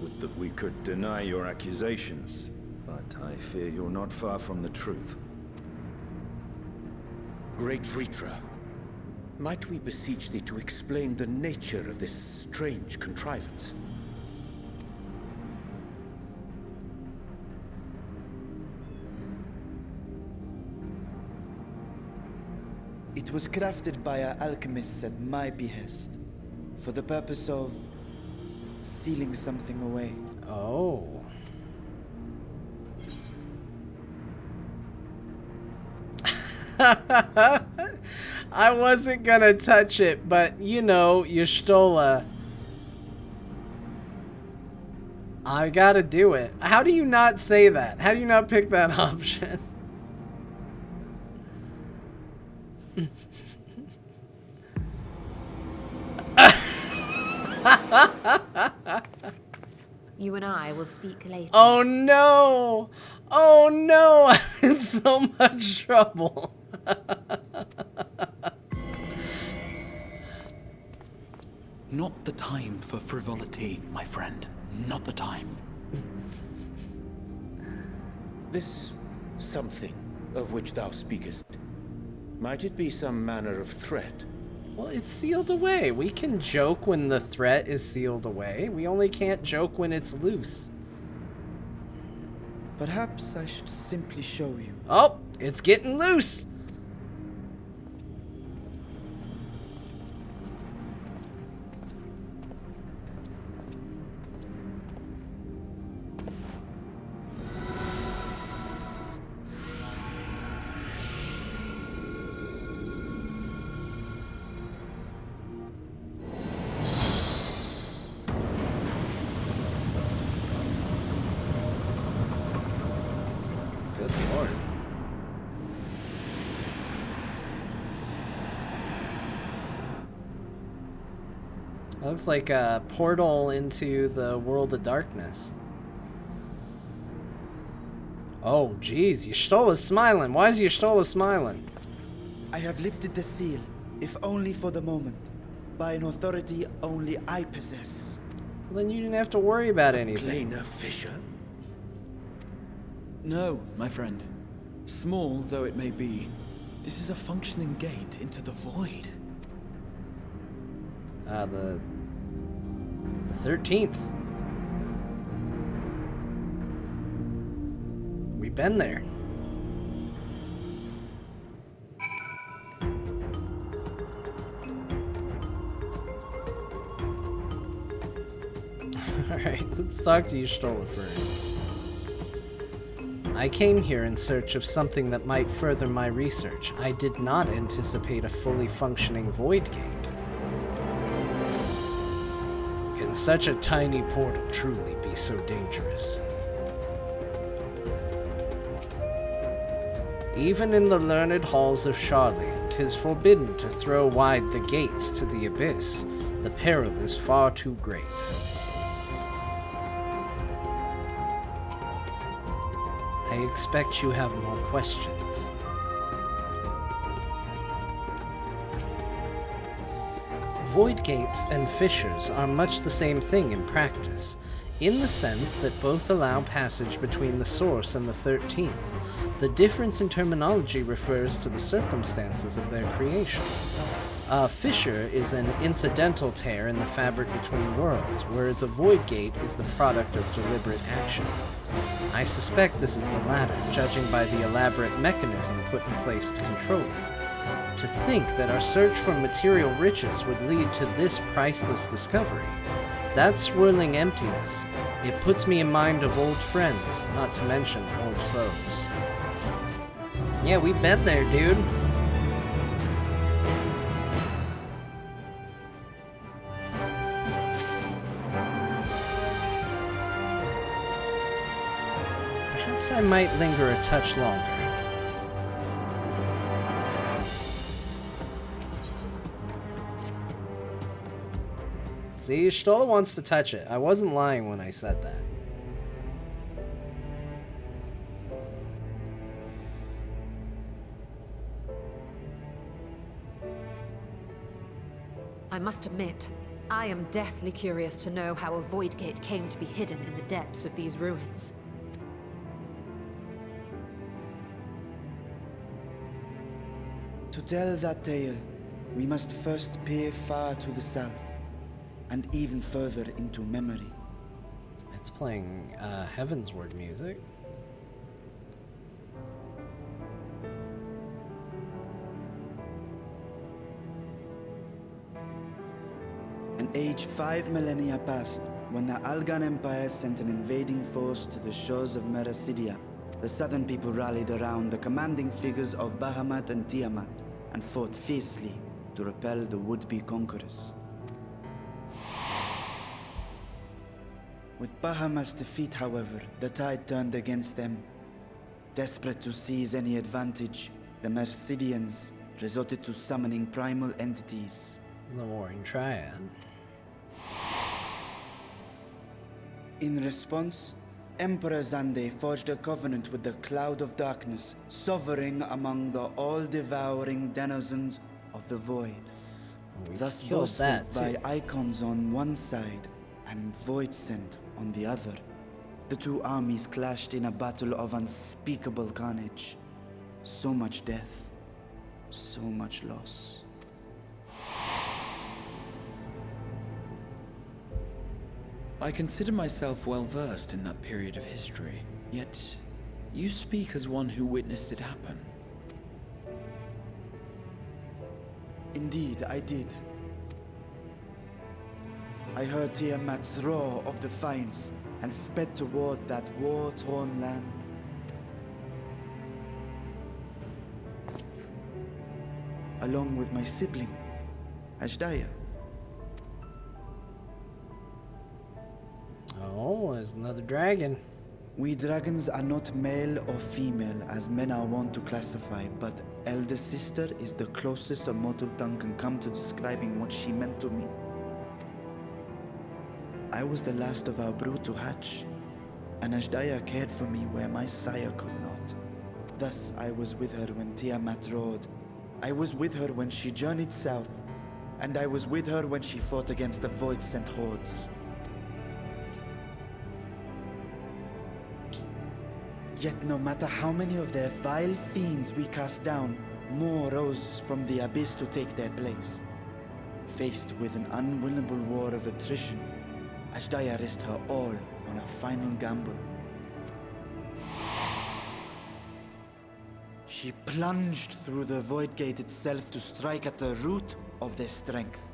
Would that we could deny your accusations, but I fear you're not far from the truth. Great Vritra, might we beseech thee to explain the nature of this strange contrivance? It was crafted by our alchemists at my behest, for the purpose of sealing something away. Oh. I wasn't gonna touch it, but you know, Y'shtola. I gotta do it. How do you not say that? How do you not pick that option? You and I will speak later. Oh no! Oh no! I'm in so much trouble. Not the time for frivolity, my friend. Not the time. This something of which thou speakest, might it be some manner of threat? Well, it's sealed away. We can joke when the threat is sealed away. We only can't joke when it's loose. Perhaps I should simply show you. Oh, it's getting loose. Looks like a portal into the world of darkness. Oh, geez, Y'shtola's smiling. Why is Y'shtola smiling? I have lifted the seal, if only for the moment, by an authority only I possess. Well, then you didn't have to worry about anything. Planar fissure? No, my friend. Small though it may be, this is a functioning gate into the void. The 13th. We've been there. Alright, let's talk to Y'shtola first. I came here in search of something that might further my research. I did not anticipate a fully functioning void gate. Can such a tiny portal truly be so dangerous? Even in the learned halls of Charlie, 'tis forbidden to throw wide the gates to the abyss. The peril is far too great. I expect you have more questions. Void gates and fissures are much the same thing in practice, in the sense that both allow passage between the source and the 13th. The difference in terminology refers to the circumstances of their creation. A fissure is an incidental tear in the fabric between worlds, whereas a void gate is the product of deliberate action. I suspect this is the latter, judging by the elaborate mechanism put in place to control it. To think that our search for material riches would lead to this priceless discovery, that swirling emptiness, it puts me in mind of old friends, not to mention old foes. Yeah, we've been there, dude. Perhaps I might linger a touch longer. See, Stola wants to touch it. I wasn't lying when I said that. I must admit, I am deathly curious to know how a void gate came to be hidden in the depths of these ruins. To tell that tale, we must first peer far to the south, and even further into memory. It's playing Heavensward music. An age 5 millennia passed when the Algan Empire sent an invading force to the shores of Merasidia. The southern people rallied around the commanding figures of Bahamut and Tiamat and fought fiercely to repel the would-be conquerors. With Bahamut's defeat, however, the tide turned against them. Desperate to seize any advantage, the Mercidians resorted to summoning primal entities. The Warring Triad. In response, Emperor Zande forged a covenant with the Cloud of Darkness, sovereign among the all-devouring denizens of the Void. Thus boasted by icons on one side and Voidsent on the other. The two armies clashed in a battle of unspeakable carnage. So much death, so much loss. I consider myself well versed in that period of history, yet you speak as one who witnessed it happen. Indeed, I did. I heard Tiamat's roar of defiance and sped toward that war-torn land. Along with my sibling, Ashdaya. Oh, there's another dragon. We dragons are not male or female as men are wont to classify, but elder sister is the closest a mortal tongue can come to describing what she meant to me. I was the last of our brood to hatch, and Ashdaya cared for me where my sire could not. Thus I was with her when Tiamat roared. I was with her when she journeyed south, and I was with her when she fought against the Void-sent hordes. Yet no matter how many of their vile fiends we cast down, more rose from the abyss to take their place. Faced with an unwinnable war of attrition, Ashdaya risked her all on a final gamble. She plunged through the Void Gate itself to strike at the root of their strength.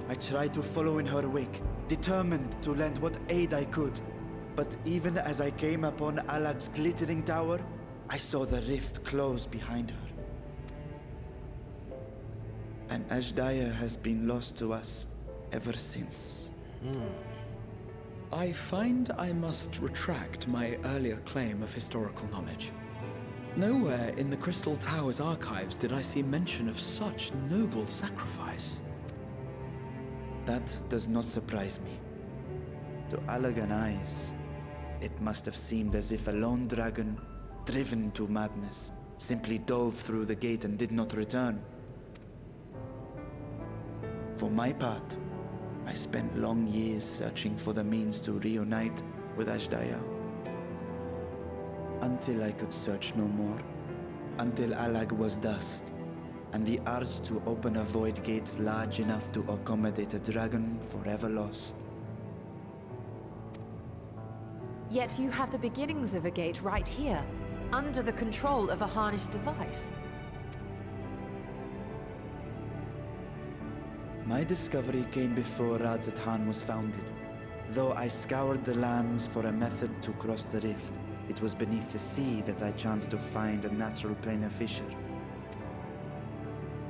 I tried to follow in her wake, determined to lend what aid I could. But even as I came upon Alag's glittering tower, I saw the rift close behind her. And Ashdaya has been lost to us ever since. I find I must retract my earlier claim of historical knowledge. Nowhere in the Crystal Tower's archives did I see mention of such noble sacrifice. That does not surprise me. To Allagan eyes, it must have seemed as if a lone dragon, driven to madness, simply dove through the gate and did not return. For my part, I spent long years searching for the means to reunite with Ashdaya. Until I could search no more. Until Allag was dust, and the art to open a void gate large enough to accommodate a dragon forever lost. Yet you have the beginnings of a gate right here, under the control of a harnessed device. My discovery came before Radzat Han was founded. Though I scoured the lands for a method to cross the rift, it was beneath the sea that I chanced to find a natural planar fissure.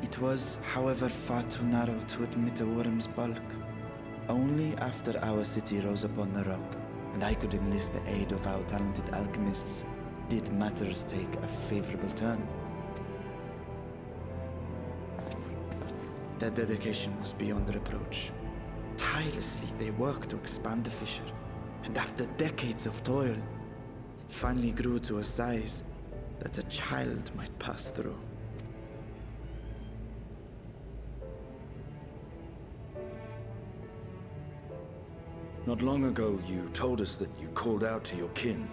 It was, however, far too narrow to admit a worm's bulk. Only after our city rose upon the rock, and I could enlist the aid of our talented alchemists, did matters take a favorable turn. Their dedication was beyond reproach. Tirelessly, they worked to expand the fissure, and after decades of toil, it finally grew to a size that a child might pass through. Not long ago, you told us that you called out to your kin,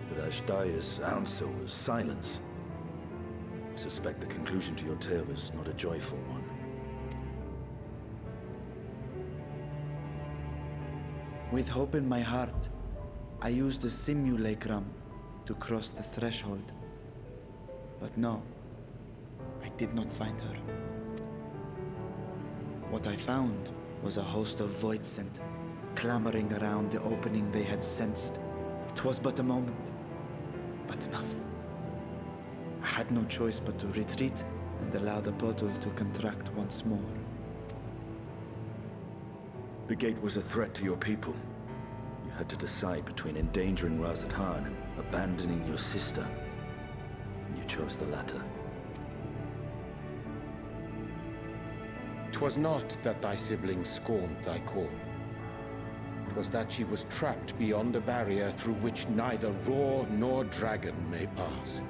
but Ashdaya's answer was silence. I suspect the conclusion to your tale is not a joyful one. With hope in my heart, I used the simulacrum to cross the threshold. But no, I did not find her. What I found was a host of void scent, clamoring around the opening they had sensed. 'Twas but a moment, but enough. I had no choice but to retreat and allow the portal to contract once more. The gate was a threat to your people. You had to decide between endangering Radzat Han and abandoning your sister. You chose the latter. 'Twas not that thy siblings scorned thy call. 'Twas that she was trapped beyond a barrier through which neither roar nor dragon may pass.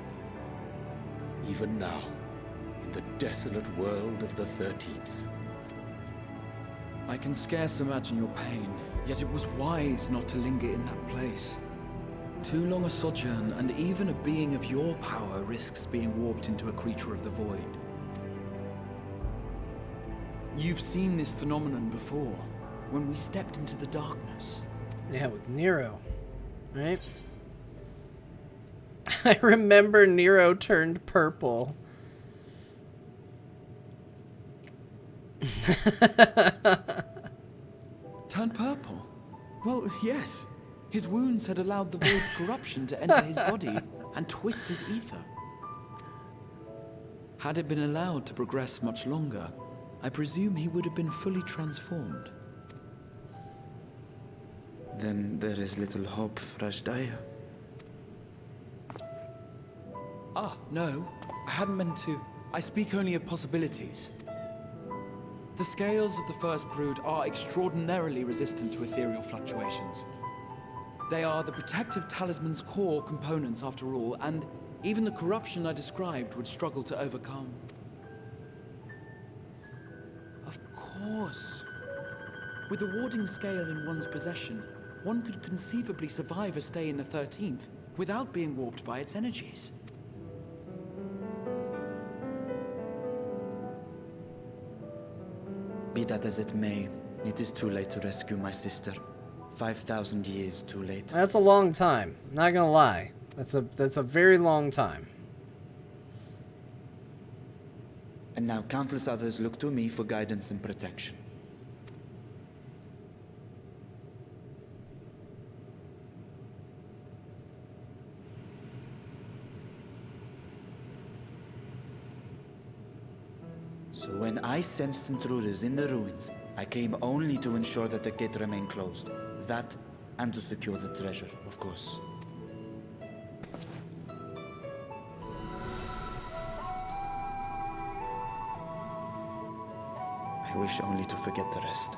Even now, in the desolate world of the 13th. I can scarce imagine your pain, yet it was wise not to linger in that place. Too long a sojourn, and even a being of your power risks being warped into a creature of the void. You've seen this phenomenon before, when we stepped into the darkness. Yeah, with Nero, right? I remember Nero turned purple. Turned purple? Well, yes. His wounds had allowed the void's corruption to enter his body and twist his ether. Had it been allowed to progress much longer, I presume he would have been fully transformed. Then there is little hope for Ashdaya. Ah, no. I hadn't meant to. I speak only of possibilities. The scales of the first brood are extraordinarily resistant to ethereal fluctuations. They are the protective talisman's core components after all, and even the corruption I described would struggle to overcome. Of course. With the warding scale in one's possession, one could conceivably survive a stay in the 13th without being warped by its energies. Be that as it may, it is too late to rescue my sister. 5,000 years too late. That's a long time. Not gonna lie. That's a very long time. And now countless others look to me for guidance and protection. So when I sensed intruders in the ruins, I came only to ensure that the gate remained closed. That And to secure the treasure, of course. I wish only to forget the rest.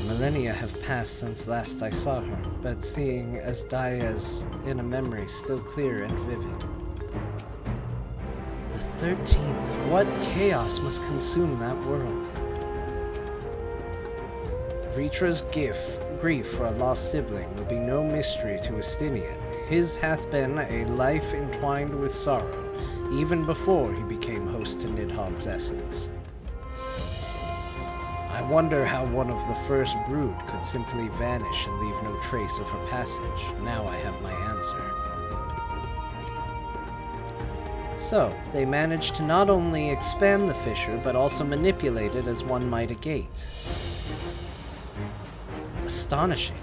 Millennia have passed since last I saw her, but seeing as Daya's in a memory still clear and vivid. The 13th, what chaos must consume that world? Vritra's grief for a lost sibling will be no mystery to Estinian. His hath been a life entwined with sorrow, even before he became host to Nidhogg's essence. I wonder how one of the first brood could simply vanish and leave no trace of her passage. Now I have my answer. So, they managed to not only expand the fissure, but also manipulate it as one might a gate. Astonishing.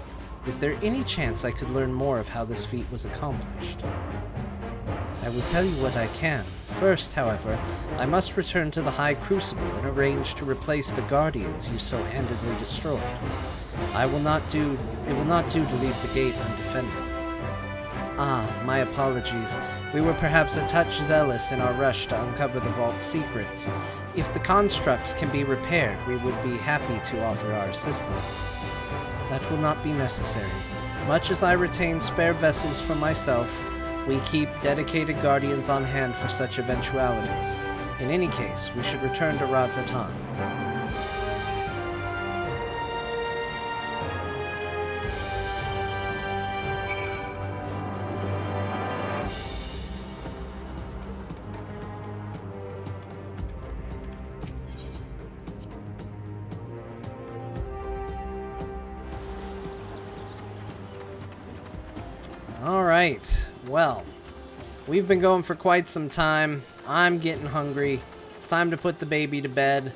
Is there any chance I could learn more of how this feat was accomplished? I will tell you what I can. First, however, I must return to the High Crucible and arrange to replace the Guardians you so handedly destroyed. It will not do to leave the gate undefended. Ah, my apologies. We were perhaps a touch zealous in our rush to uncover the vault's secrets. If the constructs can be repaired, we would be happy to offer our assistance. That will not be necessary. Much as I retain spare vessels for myself, we keep dedicated guardians on hand for such eventualities. In any case, we should return to Radzatan. All right. Well, we've been going for quite some time. I'm getting hungry. It's time to put the baby to bed.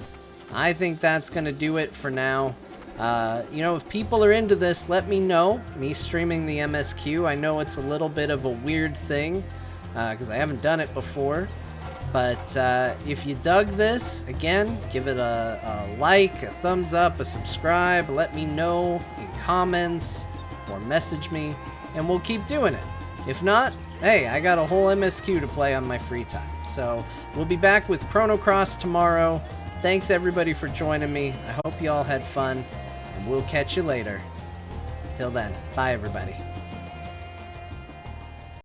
I think that's going to do it for now. If people are into this, let me know. Me streaming the MSQ, I know it's a little bit of a weird thing, because I haven't done it before. But if you dug this, again, give it a like, a thumbs up, a subscribe. Let me know in comments or message me, and we'll keep doing it. If not, hey, I got a whole MSQ to play on my free time. So we'll be back with Chrono Cross tomorrow. Thanks everybody for joining me. I hope you all had fun, and we'll catch you later. Till then, bye everybody.